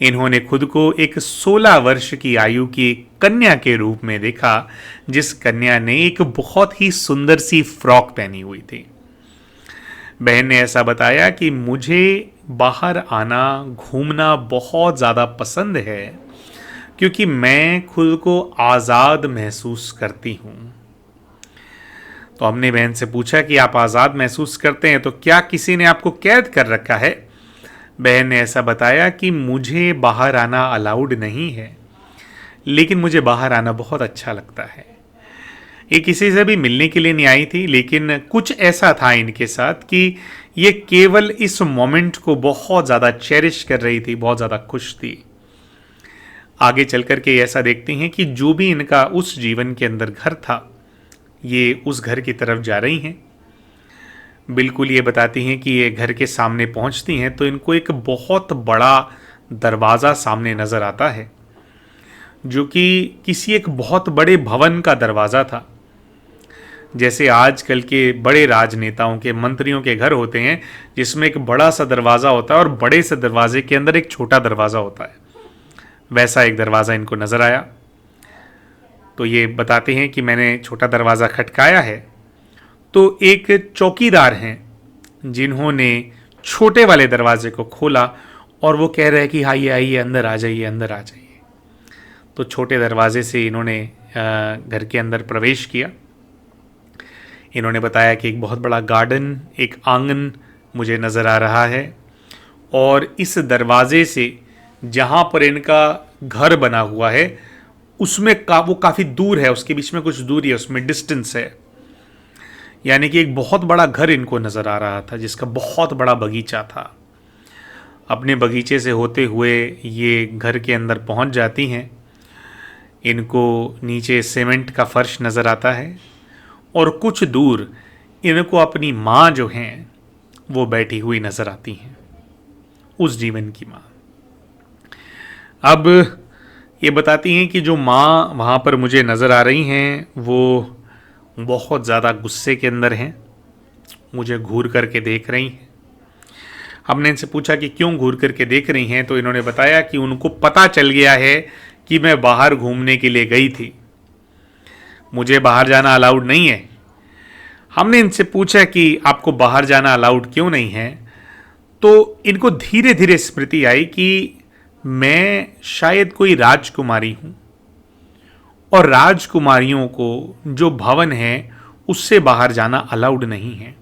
इन्होंने खुद को एक 16 वर्ष की आयु की कन्या के रूप में देखा, जिस कन्या ने एक बहुत ही सुंदर सी फ्रॉक पहनी हुई थी। बहन ने ऐसा बताया कि मुझे बाहर आना, घूमना बहुत ज़्यादा पसंद है, क्योंकि मैं खुद को आज़ाद महसूस करती हूँ। तो हमने बहन से पूछा कि आप आज़ाद महसूस करते हैं तो क्या किसी ने आपको कैद कर रखा है? बहन ने ऐसा बताया कि मुझे बाहर आना अलाउड नहीं है, लेकिन मुझे बाहर आना बहुत अच्छा लगता है। ये किसी से भी मिलने के लिए नहीं आई थी, लेकिन कुछ ऐसा था इनके साथ कि ये केवल इस मोमेंट को बहुत ज़्यादा चेरिश कर रही थी, बहुत ज़्यादा खुश थी। आगे चल कर के ऐसा देखते हैं कि जो भी इनका उस जीवन के अंदर घर था, ये उस घर की तरफ जा रही हैं। बिल्कुल ये बताती हैं कि ये घर के सामने पहुंचती हैं तो इनको एक बहुत बड़ा दरवाज़ा सामने नज़र आता है, जो कि किसी एक बहुत बड़े भवन का दरवाज़ा था। जैसे आजकल के बड़े राजनेताओं के, मंत्रियों के घर होते हैं, जिसमें एक बड़ा सा दरवाज़ा होता है और बड़े से दरवाजे के अंदर एक छोटा दरवाज़ा होता है, वैसा एक दरवाज़ा इनको नज़र आया। तो ये बताते हैं कि मैंने छोटा दरवाज़ा खटकाया है तो एक चौकीदार हैं जिन्होंने छोटे वाले दरवाजे को खोला और वो कह रहे हैं कि आइए आइए, अंदर आ जाइए, अंदर आ जाइए। तो छोटे दरवाजे से इन्होंने घर के अंदर प्रवेश किया। इन्होंने बताया कि एक बहुत बड़ा गार्डन, एक आंगन मुझे नज़र आ रहा है और इस दरवाजे से जहाँ पर इनका घर बना हुआ है उसमें वो काफ़ी दूर है, उसके बीच में कुछ दूरी है, उसमें डिस्टेंस है। यानी कि एक बहुत बड़ा घर इनको नज़र आ रहा था, जिसका बहुत बड़ा बगीचा था। अपने बगीचे से होते हुए ये घर के अंदर पहुंच जाती हैं। इनको नीचे सीमेंट का फर्श नज़र आता है और कुछ दूर इनको अपनी माँ जो हैं वो बैठी हुई नज़र आती हैं, उस जीवन की माँ। अब ये बताती हैं कि जो माँ वहाँ पर मुझे नज़र आ रही हैं वो बहुत ज़्यादा गुस्से के अंदर हैं, मुझे घूर करके देख रही हैं। हमने इनसे पूछा कि क्यों घूर करके देख रही हैं, तो इन्होंने बताया कि उनको पता चल गया है कि मैं बाहर घूमने के लिए गई थी, मुझे बाहर जाना अलाउड नहीं है। हमने इनसे पूछा कि आपको बाहर जाना अलाउड क्यों नहीं है, तो इनको धीरे धीरे स्मृति आई कि मैं शायद कोई राजकुमारी हूँ और राजकुमारियों को जो भवन है उससे बाहर जाना अलाउड नहीं है।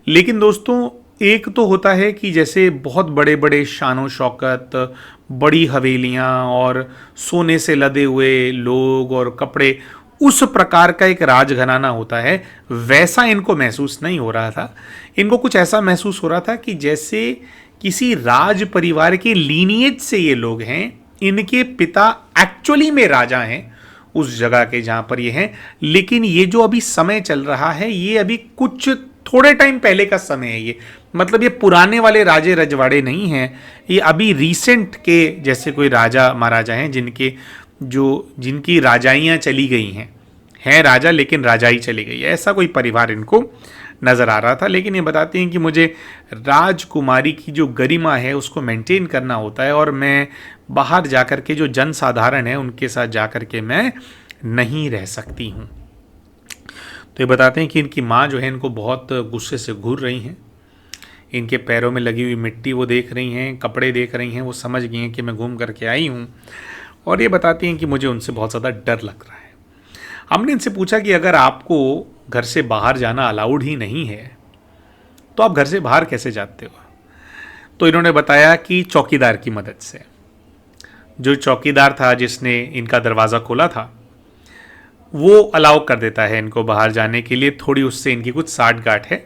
लेकिन दोस्तों, एक तो होता है कि जैसे बहुत बड़े बड़े शानो शौकत, बड़ी हवेलियाँ और सोने से लदे हुए लोग और कपड़े, उस प्रकार का एक राजघराना होता है, वैसा इनको महसूस नहीं हो रहा था। इनको कुछ ऐसा महसूस हो रहा था कि जैसे किसी राज परिवार के लीनिएज से ये लोग हैं, इनके पिता एक्चुअली में राजा हैं उस जगह के जहाँ पर ये हैं, लेकिन ये जो अभी समय चल रहा है ये अभी कुछ थोड़े टाइम पहले का समय है। ये मतलब ये पुराने वाले राजे रजवाड़े नहीं हैं, ये अभी रिसेंट के जैसे कोई राजा महाराजा हैं जिनकी राजाइयाँ चली गई हैं राजा लेकिन राजाई चली गई है, ऐसा कोई परिवार इनको नज़र आ रहा था। लेकिन ये बताती हैं कि मुझे राजकुमारी की जो गरिमा है उसको मेंटेन करना होता है और मैं बाहर जाकर के जो जनसाधारण है उनके साथ जाकर के मैं नहीं रह सकती हूँ। तो ये बताते हैं कि इनकी माँ जो है इनको बहुत गुस्से से घूर रही हैं, इनके पैरों में लगी हुई मिट्टी वो देख रही हैं, कपड़े देख रही हैं, वो समझ गई हैं कि मैं घूम करके आई हूँ। और ये बताती हैं कि मुझे उनसे बहुत ज़्यादा डर लग रहा है। हमने इनसे पूछा कि अगर आपको घर से बाहर जाना अलाउड ही नहीं है तो आप घर से बाहर कैसे जाते हो? तो इन्होंने बताया कि चौकीदार की मदद से। जो चौकीदार था जिसने इनका दरवाज़ा खोला था, वो अलाउ कर देता है इनको बाहर जाने के लिए। थोड़ी उससे इनकी कुछ साठ गांठ है।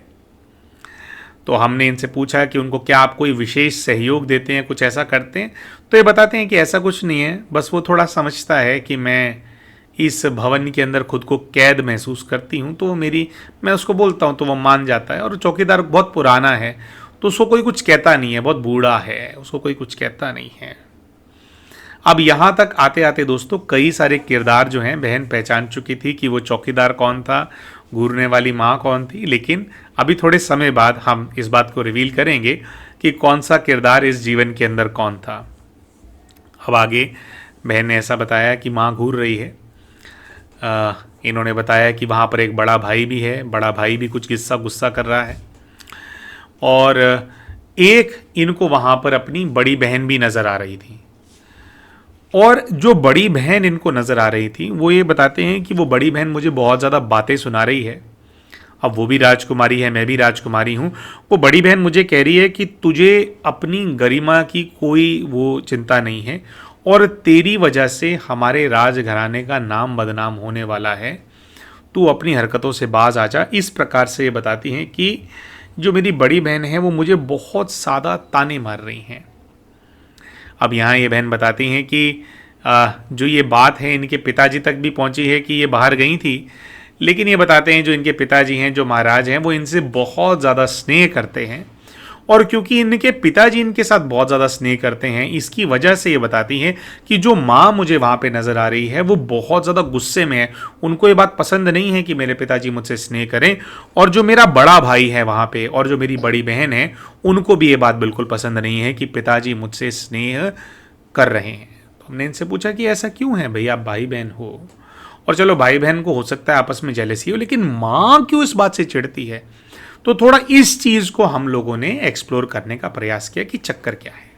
तो हमने इनसे पूछा कि उनको क्या आप कोई विशेष सहयोग देते हैं, कुछ ऐसा करते हैं? तो ये बताते हैं कि ऐसा कुछ नहीं है, बस वो थोड़ा समझता है कि मैं इस भवन के अंदर खुद को कैद महसूस करती हूँ, तो मैं उसको बोलता हूँ तो वो मान जाता है। और चौकीदार बहुत पुराना है तो उसको कोई कुछ कहता नहीं है, बहुत बूढ़ा है, उसको कोई कुछ कहता नहीं है। अब यहाँ तक आते आते दोस्तों कई सारे किरदार जो हैं बहन पहचान चुकी थी कि वो चौकीदार कौन था, घूरने वाली माँ कौन थी। लेकिन अभी थोड़े समय बाद हम इस बात को रिवील करेंगे कि कौन सा किरदार इस जीवन के अंदर कौन था। अब आगे बहन ने ऐसा बताया कि माँ घूर रही है। इन्होंने बताया कि वहाँ पर एक बड़ा भाई भी है, बड़ा भाई भी कुछ किस्सा गुस्सा कर रहा है। और एक इनको वहाँ पर अपनी बड़ी बहन भी नज़र आ रही थी। और जो बड़ी बहन इनको नज़र आ रही थी वो ये बताते हैं कि वो बड़ी बहन मुझे बहुत ज़्यादा बातें सुना रही है। अब वो भी राजकुमारी है, मैं भी राजकुमारी हूँ। वो बड़ी बहन मुझे कह रही है कि तुझे अपनी गरिमा की कोई वो चिंता नहीं है और तेरी वजह से हमारे राजघराने का नाम बदनाम होने वाला है, तू अपनी हरकतों से बाज आ जा। इस प्रकार से ये बताती हैं कि जो मेरी बड़ी बहन है वो मुझे बहुत ज़्यादा ताने मार रही हैं। अब यहाँ ये बहन बताती हैं कि जो ये बात है इनके पिताजी तक भी पहुँची है कि ये बाहर गई थी। लेकिन ये बताते हैं जो इनके पिताजी हैं, जो महाराज हैं, वो इनसे बहुत ज़्यादा स्नेह करते हैं। और क्योंकि इनके पिताजी इनके साथ बहुत ज़्यादा स्नेह करते हैं, इसकी वजह से ये बताती हैं कि जो माँ मुझे वहाँ पे नज़र आ रही है वो बहुत ज़्यादा गुस्से में है। उनको ये बात पसंद नहीं है कि मेरे पिताजी मुझसे स्नेह करें। और जो मेरा बड़ा भाई है वहाँ पे और जो मेरी बड़ी बहन है, उनको भी ये बात बिल्कुल पसंद नहीं है कि पिताजी मुझसे स्नेह कर रहे हैं। तो हमने इनसे पूछा कि ऐसा क्यों है भैया, आप भाई बहन हो, और चलो भाई बहन को हो सकता है आपस में जेलसी हो, लेकिन माँ क्यों इस बात से चिढ़ती है? तो थोड़ा इस चीज़ को हम लोगों ने एक्सप्लोर करने का प्रयास किया कि चक्कर क्या है।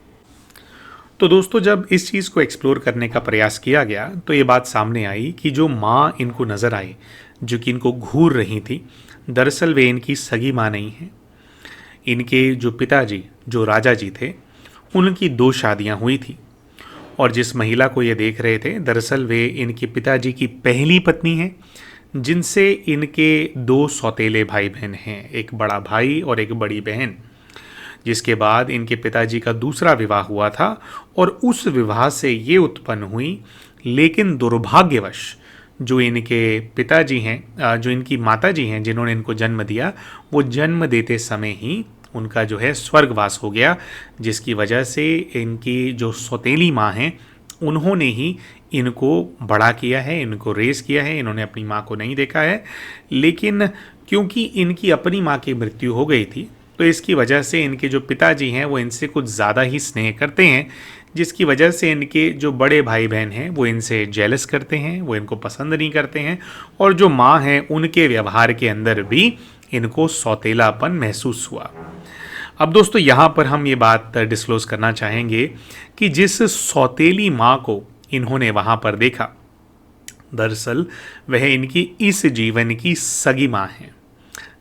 तो दोस्तों जब इस चीज़ को एक्सप्लोर करने का प्रयास किया गया तो ये बात सामने आई कि जो माँ इनको नज़र आई, जो कि इनको घूर रही थी, दरअसल वे इनकी सगी माँ नहीं है। इनके जो पिताजी, जो राजा जी थे, उनकी 2 शादियाँ हुई थी। और जिस महिला को ये देख रहे थे, दरअसल वे इनके पिताजी की पहली पत्नी हैं, जिनसे इनके 2 सौतेले भाई बहन हैं, एक बड़ा भाई और एक बड़ी बहन। जिसके बाद इनके पिताजी का दूसरा विवाह हुआ था और उस विवाह से ये उत्पन्न हुई। लेकिन दुर्भाग्यवश जो इनके पिताजी हैं, जो इनकी माताजी हैं जिन्होंने इनको जन्म दिया, वो जन्म देते समय ही उनका जो है स्वर्गवास हो गया, जिसकी वजह से इनकी जो सौतेली माँ हैं उन्होंने ही इनको बड़ा किया है, इनको रेस किया है। इन्होंने अपनी माँ को नहीं देखा है। लेकिन क्योंकि इनकी अपनी माँ की मृत्यु हो गई थी तो इसकी वजह से इनके जो पिताजी हैं वो इनसे कुछ ज़्यादा ही स्नेह करते हैं, जिसकी वजह से इनके जो बड़े भाई बहन हैं वो इनसे जेलस करते हैं, वो इनको पसंद नहीं करते हैं। और जो माँ हैं उनके व्यवहार के अंदर भी इनको सौतेलापन महसूस हुआ। अब दोस्तों यहाँ पर हम ये बात डिस्क्लोज़ करना चाहेंगे कि जिस सौतेली माँ को इन्होंने वहाँ पर देखा, दरअसल वह इनकी इस जीवन की सगी माँ हैं,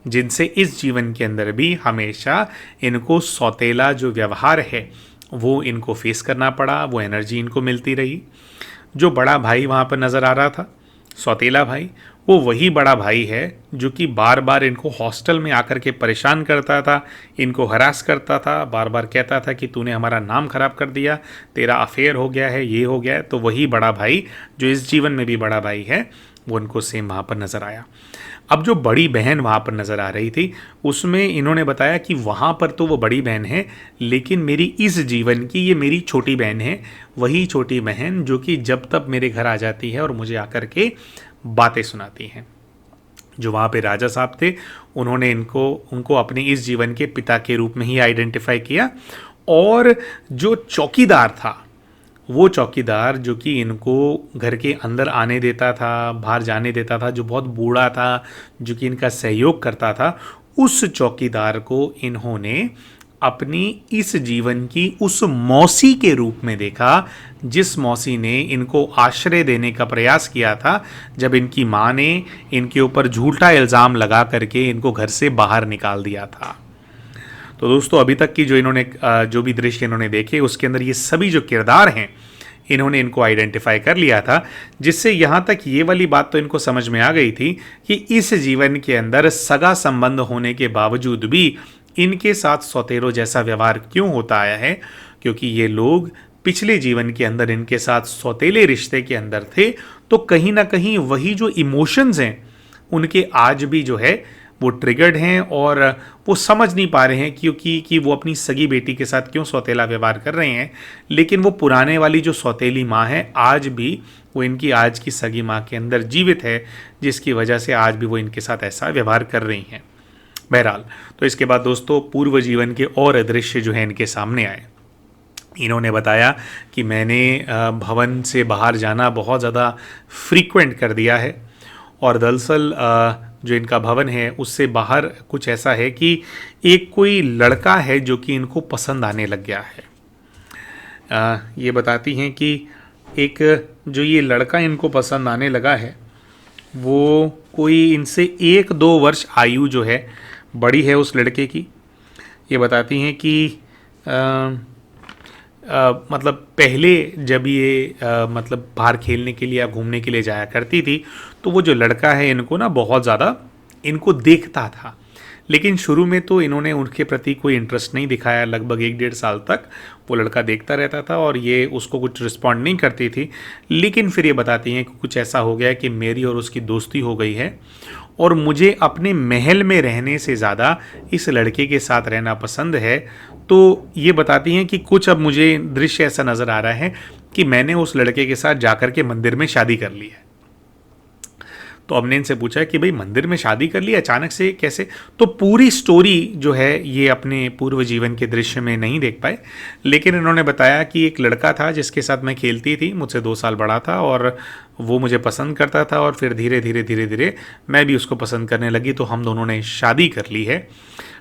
जिनसे इस जीवन के अंदर भी हमेशा इनको सौतेला जो व्यवहार है वो इनको फेस करना पड़ा, वो एनर्जी इनको मिलती रही। जो बड़ा भाई वहाँ पर नज़र आ रहा था, सौतेला भाई, वो वही बड़ा भाई है जो कि बार बार इनको हॉस्टल में आकर के परेशान करता था, इनको हरास करता था, बार बार कहता था कि तूने हमारा नाम खराब कर दिया, तेरा अफेयर हो गया है, ये हो गया है। तो वही बड़ा भाई जो इस जीवन में भी बड़ा भाई है वो उनको सेम वहाँ पर नज़र आया। अब जो बड़ी बहन वहाँ पर नज़र आ रही थी उसमें इन्होंने बताया कि वहाँ पर तो वो बड़ी बहन है, लेकिन मेरी इस जीवन की ये मेरी छोटी बहन है, वही छोटी बहन जो कि जब तब मेरे घर आ जाती है और मुझे आकर के बातें सुनाती हैं। जो वहाँ पे राजा साहब थे उन्होंने उनको अपने इस जीवन के पिता के रूप में ही आइडेंटिफाई किया। और जो चौकीदार था, वो चौकीदार जो कि इनको घर के अंदर आने देता था, बाहर जाने देता था, जो बहुत बूढ़ा था, जो कि इनका सहयोग करता था, उस चौकीदार को इन्होंने अपनी इस जीवन की उस मौसी के रूप में देखा, जिस मौसी ने इनको आश्रय देने का प्रयास किया था जब इनकी माँ ने इनके ऊपर झूठा इल्ज़ाम लगा करके इनको घर से बाहर निकाल दिया था। तो दोस्तों अभी तक की जो भी दृश्य इन्होंने देखे उसके अंदर ये सभी जो किरदार हैं इन्होंने इनको आइडेंटिफाई कर लिया था, जिससे यहाँ तक ये वाली बात तो इनको समझ में आ गई थी कि इस जीवन के अंदर सगा संबंध होने के बावजूद भी इनके साथ सौतेलों जैसा व्यवहार क्यों होता आया है, क्योंकि ये लोग पिछले जीवन के अंदर इनके साथ सौतेले रिश्ते के अंदर थे, तो कहीं ना कहीं वही जो इमोशंस हैं उनके आज भी जो है वो ट्रिगर्ड हैं और वो समझ नहीं पा रहे हैं क्योंकि कि वो अपनी सगी बेटी के साथ क्यों सौतेला व्यवहार कर रहे हैं। लेकिन वो पुराने वाली जो सौतेली माँ है आज भी वो इनकी आज की सगी माँ के अंदर जीवित है, जिसकी वजह से आज भी वो इनके साथ ऐसा व्यवहार कर रही हैं। बहरहाल, तो इसके बाद दोस्तों पूर्व जीवन के और दृश्य जो है इनके सामने आए। इन्होंने बताया कि मैंने भवन से बाहर जाना बहुत ज़्यादा फ्रीक्वेंट कर दिया है और दरअसल जो इनका भवन है उससे बाहर कुछ ऐसा है कि एक कोई लड़का है जो कि इनको पसंद आने लग गया है। ये बताती हैं कि एक जो ये लड़का इनको पसंद आने लगा है वो कोई इनसे 1-2 वर्ष आयु जो है बड़ी है उस लड़के की। ये बताती हैं कि मतलब पहले जब ये मतलब बाहर खेलने के लिए या घूमने के लिए जाया करती थी तो वो जो लड़का है इनको ना बहुत ज़्यादा इनको देखता था, लेकिन शुरू में तो इन्होंने उनके प्रति कोई इंटरेस्ट नहीं दिखाया। लगभग 1-1.5 साल तक वो लड़का देखता रहता था और ये उसको कुछ रिस्पॉन्ड नहीं करती थी। लेकिन फिर ये बताती हैं कि कुछ ऐसा हो गया कि मेरी और उसकी दोस्ती हो गई है और मुझे अपने महल में रहने से ज़्यादा इस लड़के के साथ रहना पसंद है। तो ये बताती हैं कि कुछ अब मुझे दृश्य ऐसा नज़र आ रहा है कि मैंने उस लड़के के साथ जाकर के मंदिर में शादी कर ली है। तो हमने इनसे पूछा कि भाई मंदिर में शादी कर ली अचानक से कैसे? तो पूरी स्टोरी जो है ये अपने पूर्व जीवन के दृश्य में नहीं देख पाए, लेकिन इन्होंने बताया कि एक लड़का था जिसके साथ मैं खेलती थी, मुझसे 2 साल बड़ा था और वो मुझे पसंद करता था और फिर धीरे धीरे मैं भी उसको पसंद करने लगी, तो हम दोनों ने शादी कर ली है।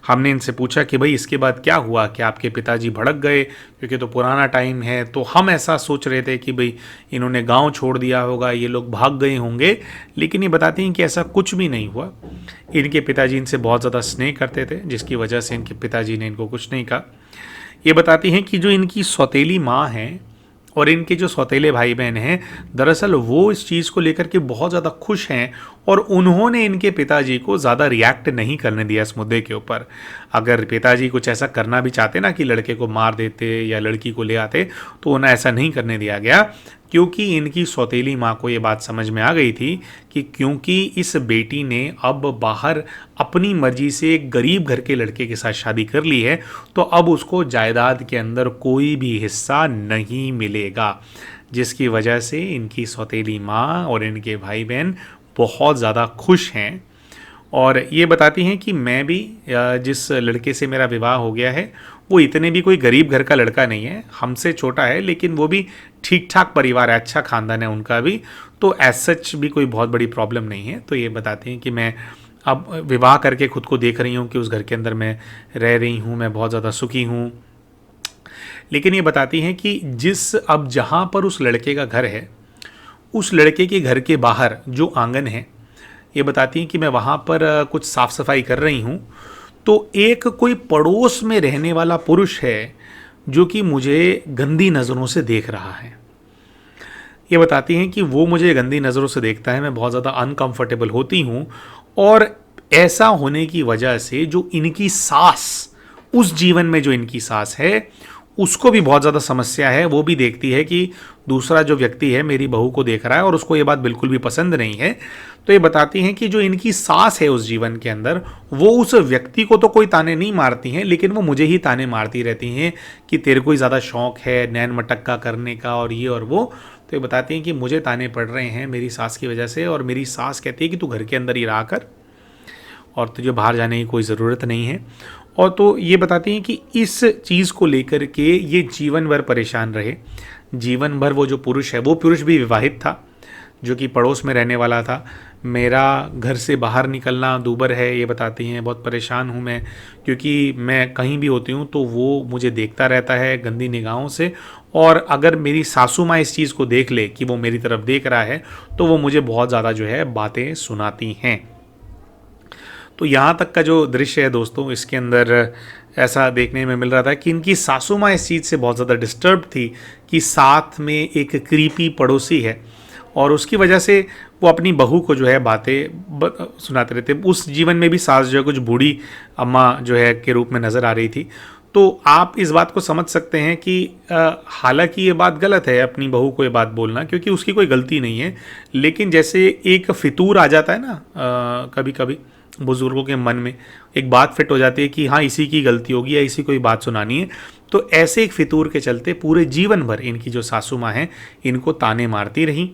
हमने इनसे पूछा कि भाई इसके बाद क्या हुआ, कि आपके पिताजी भड़क गए, क्योंकि तो पुराना टाइम है, तो हम ऐसा सोच रहे थे कि भाई इन्होंने गांव छोड़ दिया होगा, ये लोग भाग गए होंगे। लेकिन ये बताती हैं कि ऐसा कुछ भी नहीं हुआ। इनके पिताजी इनसे बहुत ज़्यादा स्नेह करते थे, जिसकी वजह से इनके पिताजी ने इनको कुछ नहीं कहा। ये बताती हैं कि जो इनकी सौतेली माँ हैं और इनके जो सौतेले भाई बहन हैं, दरअसल वो इस चीज़ को लेकर के बहुत ज़्यादा खुश हैं और उन्होंने इनके पिताजी को ज़्यादा रिएक्ट नहीं करने दिया इस मुद्दे के ऊपर। अगर पिताजी कुछ ऐसा करना भी चाहते ना कि लड़के को मार देते या लड़की को ले आते, तो उन्हें ऐसा नहीं करने दिया गया, क्योंकि इनकी सौतेली माँ को ये बात समझ में आ गई थी कि क्योंकि इस बेटी ने अब बाहर अपनी मर्जी से एक गरीब घर के लड़के के साथ शादी कर ली है, तो अब उसको जायदाद के अंदर कोई भी हिस्सा नहीं मिलेगा, जिसकी वजह से इनकी सौतेली माँ और इनके भाई बहन बहुत ज़्यादा खुश हैं। और ये बताती हैं कि मैं भी जिस लड़के से मेरा विवाह हो गया है वो इतने भी कोई गरीब घर का लड़का नहीं है, हमसे छोटा है, लेकिन वो भी ठीक ठाक परिवार है, अच्छा ख़ानदान है उनका भी, तो एज सच भी कोई बहुत बड़ी प्रॉब्लम नहीं है। तो ये बताती हैं कि मैं अब विवाह करके खुद को देख रही हूँ कि उस घर के अंदर मैं रह रही हूँ, मैं बहुत ज़्यादा सुखी हूँ। लेकिन ये बताती हैं कि अब जहाँ पर उस लड़के का घर है, उस लड़के के घर के बाहर जो आंगन है, ये बताती हैं कि मैं वहाँ पर कुछ साफ़ सफाई कर रही हूँ, तो एक कोई पड़ोस में रहने वाला पुरुष है जो कि मुझे गंदी नज़रों से देख रहा है। ये बताती हैं कि वो मुझे गंदी नज़रों से देखता है, मैं बहुत ज़्यादा अनकंफर्टेबल होती हूँ और ऐसा होने की वजह से जो इनकी सास, उस जीवन में जो इनकी सास है उसको भी बहुत ज़्यादा समस्या है। वो भी देखती है कि दूसरा जो व्यक्ति है मेरी बहू को देख रहा है और उसको ये बात बिल्कुल भी पसंद नहीं है। तो ये बताती हैं कि जो इनकी सास है उस जीवन के अंदर, वो उस व्यक्ति को तो कोई ताने नहीं मारती हैं, लेकिन वो मुझे ही ताने मारती रहती हैं कि तेरे को ही ज़्यादा शौक़ है नैन मटक्का करने का और ये और वो। तो ये बताती हैं कि मुझे ताने पड़ रहे हैं मेरी सास की वजह से, और मेरी सास कहती है कि तू घर के अंदर ही रहा कर और तुझे बाहर जाने की कोई ज़रूरत नहीं है। और तो ये बताती हैं कि इस चीज़ को लेकर के ये जीवन भर परेशान रहे। जीवन भर वो जो पुरुष है, वो पुरुष भी विवाहित था जो कि पड़ोस में रहने वाला था। मेरा घर से बाहर निकलना दूभर है, ये बताती हैं, बहुत परेशान हूँ मैं, क्योंकि मैं कहीं भी होती हूँ तो वो मुझे देखता रहता है गंदी निगाहों से, और अगर मेरी सासू माँ इस चीज़ को देख ले कि वो मेरी तरफ देख रहा है तो वो मुझे बहुत ज़्यादा जो है बातें सुनाती हैं। तो यहाँ तक का जो दृश्य है दोस्तों, इसके अंदर ऐसा देखने में मिल रहा था कि इनकी सासू माँ इस चीज़ से बहुत ज़्यादा डिस्टर्ब थी कि साथ में एक क्रीपी पड़ोसी है और उसकी वजह से वो अपनी बहू को जो है बातें सुनाते रहते। उस जीवन में भी सास जो है कुछ बूढ़ी अम्मा जो है के रूप में नज़र आ रही थी। तो आप इस बात को समझ सकते हैं कि हालांकि ये बात गलत है अपनी बहू को ये बात बोलना, क्योंकि उसकी कोई गलती नहीं है, लेकिन जैसे एक फितूर आ जाता है ना कभी कभी बुज़ुर्गों के मन में एक बात फिट हो जाती है कि हाँ इसी की गलती होगी या इसी को ही बात सुनानी है। तो ऐसे एक फितूर के चलते पूरे जीवन भर इनकी जो सासू माँ हैं इनको ताने मारती रहीं।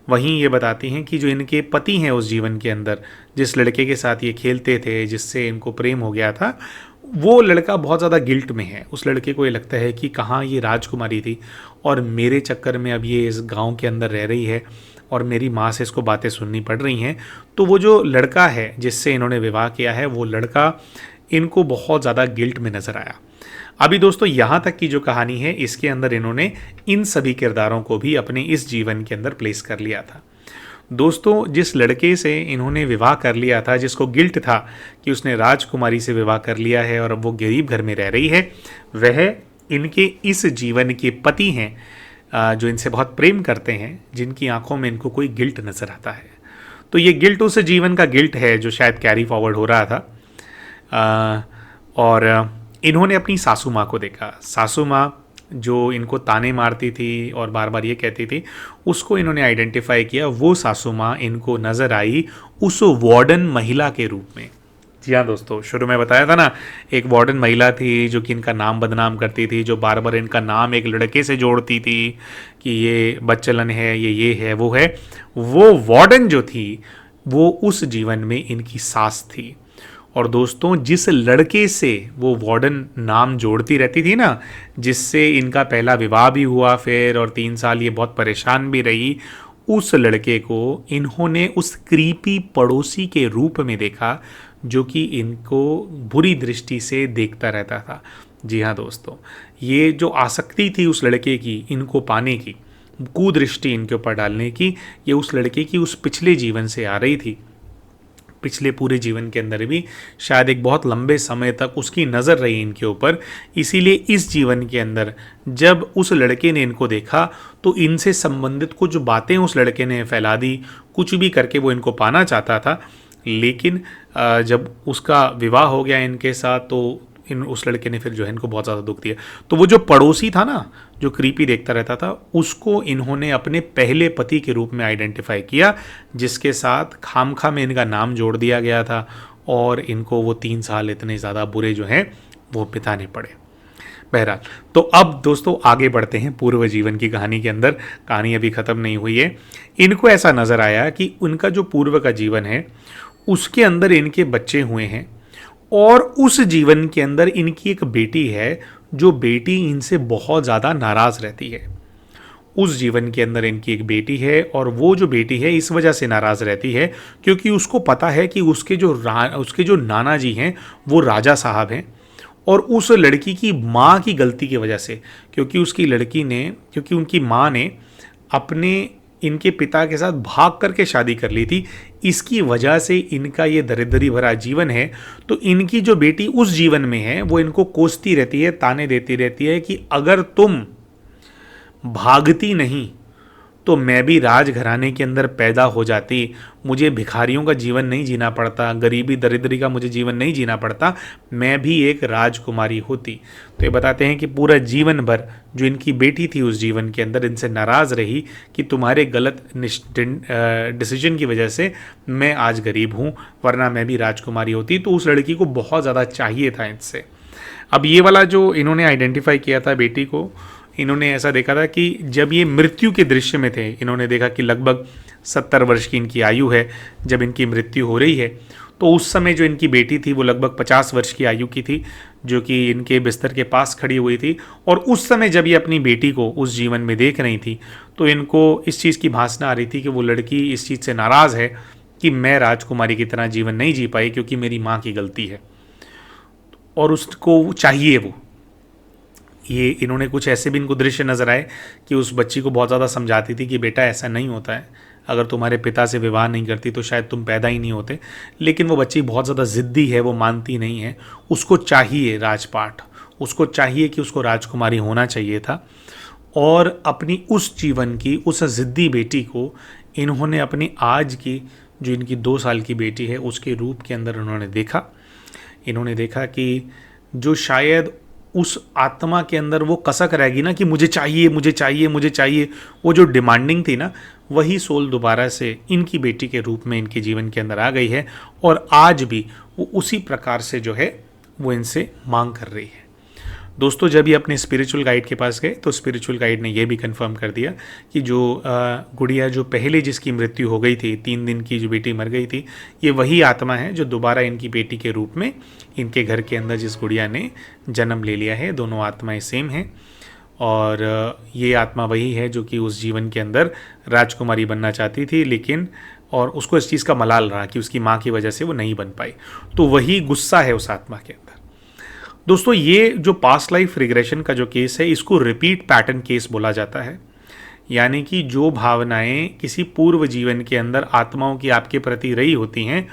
वहीं ये बताती हैं कि जो इनके पति हैं उस जीवन के अंदर, जिस लड़के के साथ ये खेलते थे, जिससे इनको प्रेम हो गया था, वो लड़का बहुत ज़्यादा गिल्ट में है। उस लड़के को ये लगता है कि कहाँ ये राजकुमारी थी और मेरे चक्कर में अब ये इस गांव के अंदर रह रही है और मेरी माँ से इसको बातें सुननी पड़ रही हैं। तो वो जो लड़का है जिससे इन्होंने विवाह किया है वो लड़का इनको बहुत ज़्यादा गिल्ट में नज़र आया। अभी दोस्तों यहाँ तक की जो कहानी है इसके अंदर इन्होंने इन सभी किरदारों को भी अपने इस जीवन के अंदर प्लेस कर लिया था। दोस्तों जिस लड़के से इन्होंने विवाह कर लिया था, जिसको गिल्ट था कि उसने राजकुमारी से विवाह कर लिया है और अब वो गरीब घर में रह रही है, वह इनके इस जीवन के पति हैं जो इनसे बहुत प्रेम करते हैं, जिनकी आंखों में इनको कोई गिल्ट नज़र आता है। तो ये गिल्ट उस जीवन का गिल्ट है जो शायद कैरी फॉरवर्ड हो रहा था। और इन्होंने अपनी सासू माँ को देखा। सासू माँ जो इनको ताने मारती थी और बार बार ये कहती थी, उसको इन्होंने आइडेंटिफाई किया। वो सासू माँ इनको नज़र आई उस वार्डन महिला के रूप में। जी हाँ दोस्तों, शुरू में बताया था ना, एक वार्डन महिला थी जो कि इनका नाम बदनाम करती थी, जो बार बार इनका नाम एक लड़के से जोड़ती थी कि ये बच्चलन है, ये है, वो है। वो वार्डन जो थी वो उस जीवन में इनकी सास थी। और दोस्तों जिस लड़के से वो वार्डन नाम जोड़ती रहती थी ना, जिससे इनका पहला विवाह भी हुआ फिर और 3 साल ये बहुत परेशान भी रही, उस लड़के को इन्होंने उस क्रीपी पड़ोसी के रूप में देखा जो कि इनको बुरी दृष्टि से देखता रहता था। जी हाँ दोस्तों, ये जो आसक्ति थी उस लड़के की इनको पाने की, कुदृष्टि इनके ऊपर डालने की, ये उस लड़के की उस पिछले जीवन से आ रही थी। पिछले पूरे जीवन के अंदर भी शायद एक बहुत लंबे समय तक उसकी नज़र रही इनके ऊपर। इसीलिए इस जीवन के अंदर जब उस लड़के ने इनको देखा तो इनसे संबंधित कुछ बातें उस लड़के ने फैला दी, कुछ भी करके वो इनको पाना चाहता था। लेकिन जब उसका विवाह हो गया इनके साथ तो उस लड़के ने फिर जो है इनको बहुत ज़्यादा दुख दिया। तो वो जो पड़ोसी था ना, जो क्रीपी देखता रहता था, उसको इन्होंने अपने पहले पति के रूप में आइडेंटिफाई किया, जिसके साथ खामखा में इनका नाम जोड़ दिया गया था और इनको वो 3 साल इतने ज़्यादा बुरे जो हैं वो बिताने पड़े। बहरहाल, तो अब दोस्तों आगे बढ़ते हैं पूर्व जीवन की कहानी के अंदर। कहानी अभी ख़त्म नहीं हुई है। इनको ऐसा नज़र आया कि उनका जो पूर्व का जीवन है उसके अंदर इनके बच्चे हुए हैं और उस जीवन के अंदर इनकी एक बेटी है, जो बेटी इनसे बहुत ज़्यादा नाराज़ रहती है। उस जीवन के अंदर इनकी एक बेटी है और वो जो बेटी है इस वजह से नाराज़ रहती है क्योंकि उसको पता है कि उसके जो नाना जी हैं वो राजा साहब हैं और उस लड़की की माँ की गलती की वजह से, क्योंकि उनकी माँ ने अपने इनके पिता के साथ भाग करके शादी कर ली थी, इसकी वजह से इनका ये दरिद्री भरा जीवन है। तो इनकी जो बेटी उस जीवन में है वो इनको कोसती रहती है, ताने देती रहती है कि अगर तुम भागती नहीं तो मैं भी राजघराने के अंदर पैदा हो जाती, मुझे भिखारियों का जीवन नहीं जीना पड़ता, गरीबी दरिद्री का मुझे जीवन नहीं जीना पड़ता, मैं भी एक राजकुमारी होती। तो ये बताते हैं कि पूरा जीवन भर जो इनकी बेटी थी उस जीवन के अंदर इनसे नाराज़ रही कि तुम्हारे गलत डिसीजन की वजह से मैं आज गरीब हूँ, वरना मैं भी राजकुमारी होती। तो उस लड़की को बहुत ज़्यादा चाहिए था इनसे। अब ये वाला जो इन्होंने आइडेंटिफाई किया था बेटी को, इन्होंने ऐसा देखा था कि जब ये मृत्यु के दृश्य में थे, इन्होंने देखा कि लगभग 70 वर्ष की इनकी आयु है जब इनकी मृत्यु हो रही है। तो उस समय जो इनकी बेटी थी वो लगभग 50 वर्ष की आयु की थी, जो कि इनके बिस्तर के पास खड़ी हुई थी। और उस समय जब ये अपनी बेटी को उस जीवन में देख रही थी तो इनको इस चीज़ की भासना आ रही थी कि वो लड़की इस चीज़ से नाराज़ है कि मैं राजकुमारी की तरह जीवन नहीं जी पाई क्योंकि मेरी माँ की गलती है और उसको चाहिए वो। ये इन्होंने कुछ ऐसे भी इनको दृश्य नज़र आए कि उस बच्ची को बहुत ज़्यादा समझाती थी कि बेटा ऐसा नहीं होता है, अगर तुम्हारे पिता से विवाह नहीं करती तो शायद तुम पैदा ही नहीं होते। लेकिन वो बच्ची बहुत ज़्यादा ज़िद्दी है, वो मानती नहीं है, उसको चाहिए राजपाट, उसको चाहिए कि उसको राजकुमारी होना चाहिए था। और अपनी उस जीवन की उस ज़िद्दी बेटी को इन्होंने अपनी आज की जो इनकी 2 साल की बेटी है उसके रूप के अंदर इन्होंने देखा कि जो शायद उस आत्मा के अंदर वो कसक रहेगी ना कि मुझे चाहिए, मुझे चाहिए, मुझे चाहिए, वो जो डिमांडिंग थी ना, वही सोल दोबारा से इनकी बेटी के रूप में इनके जीवन के अंदर आ गई है और आज भी वो उसी प्रकार से जो है वो इनसे मांग कर रही है। दोस्तों, जब ये अपने स्पिरिचुअल गाइड के पास गए तो स्पिरिचुअल गाइड ने ये भी कंफर्म कर दिया कि जो गुड़िया जो पहले जिसकी मृत्यु हो गई थी, 3 दिन की जो बेटी मर गई थी, ये वही आत्मा है जो दोबारा इनकी बेटी के रूप में इनके घर के अंदर जिस गुड़िया ने जन्म ले लिया है। दोनों आत्माएं सेम हैं और ये आत्मा वही है जो कि उस जीवन के अंदर राजकुमारी बनना चाहती थी, लेकिन और उसको इस चीज़ का मलाल रहा कि उसकी माँ की वजह से वो नहीं बन पाई। तो वही गुस्सा है उस आत्मा के अंदर। दोस्तों, ये जो पास्ट लाइफ रिग्रेशन का जो केस है, इसको रिपीट पैटर्न केस बोला जाता है। यानी कि जो भावनाएं किसी पूर्व जीवन के अंदर आत्माओं की आपके प्रति रही होती हैं,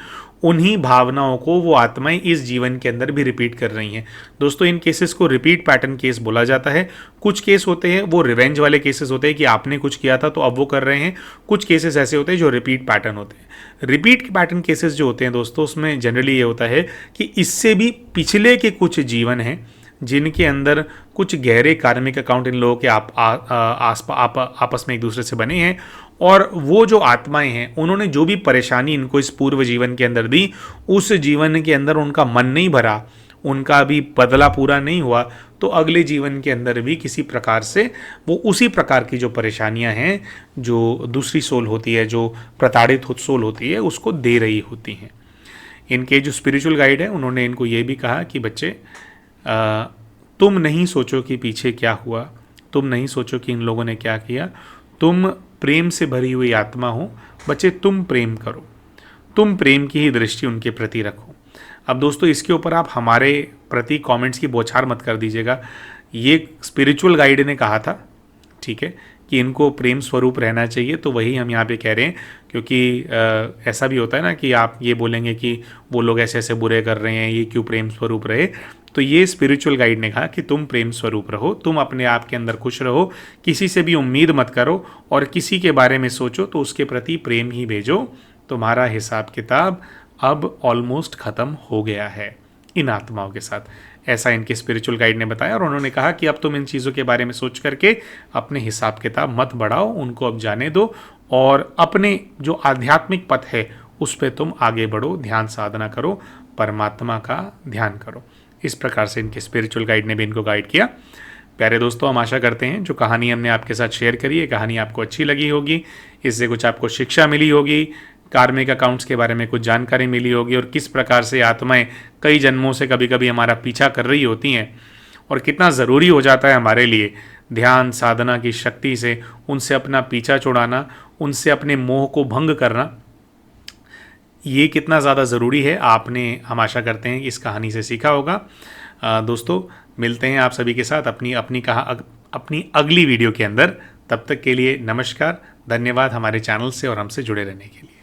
उन्हीं भावनाओं को वो आत्माएं इस जीवन के अंदर भी रिपीट कर रही हैं। दोस्तों, इन केसेस को रिपीट पैटर्न केस बोला जाता है। कुछ केस होते हैं वो रिवेंज वाले केसेस होते हैं कि आपने कुछ किया था तो अब वो कर रहे हैं। कुछ केसेस ऐसे होते हैं जो रिपीट पैटर्न होते हैं। रिपीट पैटर्न केसेस जो होते हैं दोस्तों, उसमें जनरली ये होता है कि इससे भी पिछले के कुछ जीवन हैं जिनके अंदर कुछ गहरे कार्मिक अकाउंट इन लोगों के आपस में एक दूसरे से बने हैं और वो जो आत्माएं हैं उन्होंने जो भी परेशानी इनको इस पूर्व जीवन के अंदर दी, उस जीवन के अंदर उनका मन नहीं भरा, उनका भी बदला पूरा नहीं हुआ, तो अगले जीवन के अंदर भी किसी प्रकार से वो उसी प्रकार की जो परेशानियां हैं जो दूसरी सोल होती है, जो प्रताड़ित सोल होती है, उसको दे रही होती हैं। इनके जो स्पिरिचुअल गाइड है उन्होंने इनको ये भी कहा कि बच्चे, तुम नहीं सोचो कि पीछे क्या हुआ, तुम नहीं सोचो कि इन लोगों ने क्या किया, तुम प्रेम से भरी हुई आत्मा हो बच्चे, तुम प्रेम करो, तुम प्रेम की ही दृष्टि उनके प्रति रखो। अब दोस्तों, इसके ऊपर आप हमारे प्रति कमेंट्स की बौछार मत कर दीजिएगा। ये स्पिरिचुअल गाइड ने कहा था, ठीक है, कि इनको प्रेम स्वरूप रहना चाहिए, तो वही हम यहाँ पे कह रहे हैं। क्योंकि ऐसा भी होता है ना कि आप ये बोलेंगे कि वो लोग ऐसे ऐसे बुरे कर रहे हैं, ये क्यों प्रेम स्वरूप रहे। तो ये स्पिरिचुअल गाइड ने कहा कि तुम प्रेम स्वरूप रहो, तुम अपने आप के अंदर खुश रहो, किसी से भी उम्मीद मत करो और किसी के बारे में सोचो तो उसके प्रति प्रेम ही भेजो। तुम्हारा हिसाब किताब अब ऑलमोस्ट ख़त्म हो गया है इन आत्माओं के साथ, ऐसा इनके स्पिरिचुअल गाइड ने बताया। और उन्होंने कहा कि अब तुम इन चीज़ों के बारे में सोच करके अपने हिसाब किताब मत बढ़ाओ, उनको अब जाने दो और अपने जो आध्यात्मिक पथ है उस पर तुम आगे बढ़ो, ध्यान साधना करो, परमात्मा का ध्यान करो। इस प्रकार से इनके स्पिरिचुअल गाइड ने भी इनको गाइड किया। प्यारे दोस्तों, हम आशा करते हैं जो कहानी हमने आपके साथ शेयर करी है, कहानी आपको अच्छी लगी होगी, इससे कुछ आपको शिक्षा मिली होगी, कार्मिक अकाउंट्स के बारे में कुछ जानकारी मिली होगी और किस प्रकार से आत्माएं कई जन्मों से कभी कभी हमारा पीछा कर रही होती हैं और कितना ज़रूरी हो जाता है हमारे लिए ध्यान साधना की शक्ति से उनसे अपना पीछा छुड़ाना, उनसे अपने मोह को भंग करना, ये कितना ज़्यादा ज़रूरी है। आपने, हम आशा करते हैं, इस कहानी से सीखा होगा। दोस्तों, मिलते हैं आप सभी के साथ अपनी अगली वीडियो के अंदर। तब तक के लिए नमस्कार, धन्यवाद हमारे चैनल से और हमसे जुड़े रहने के लिए।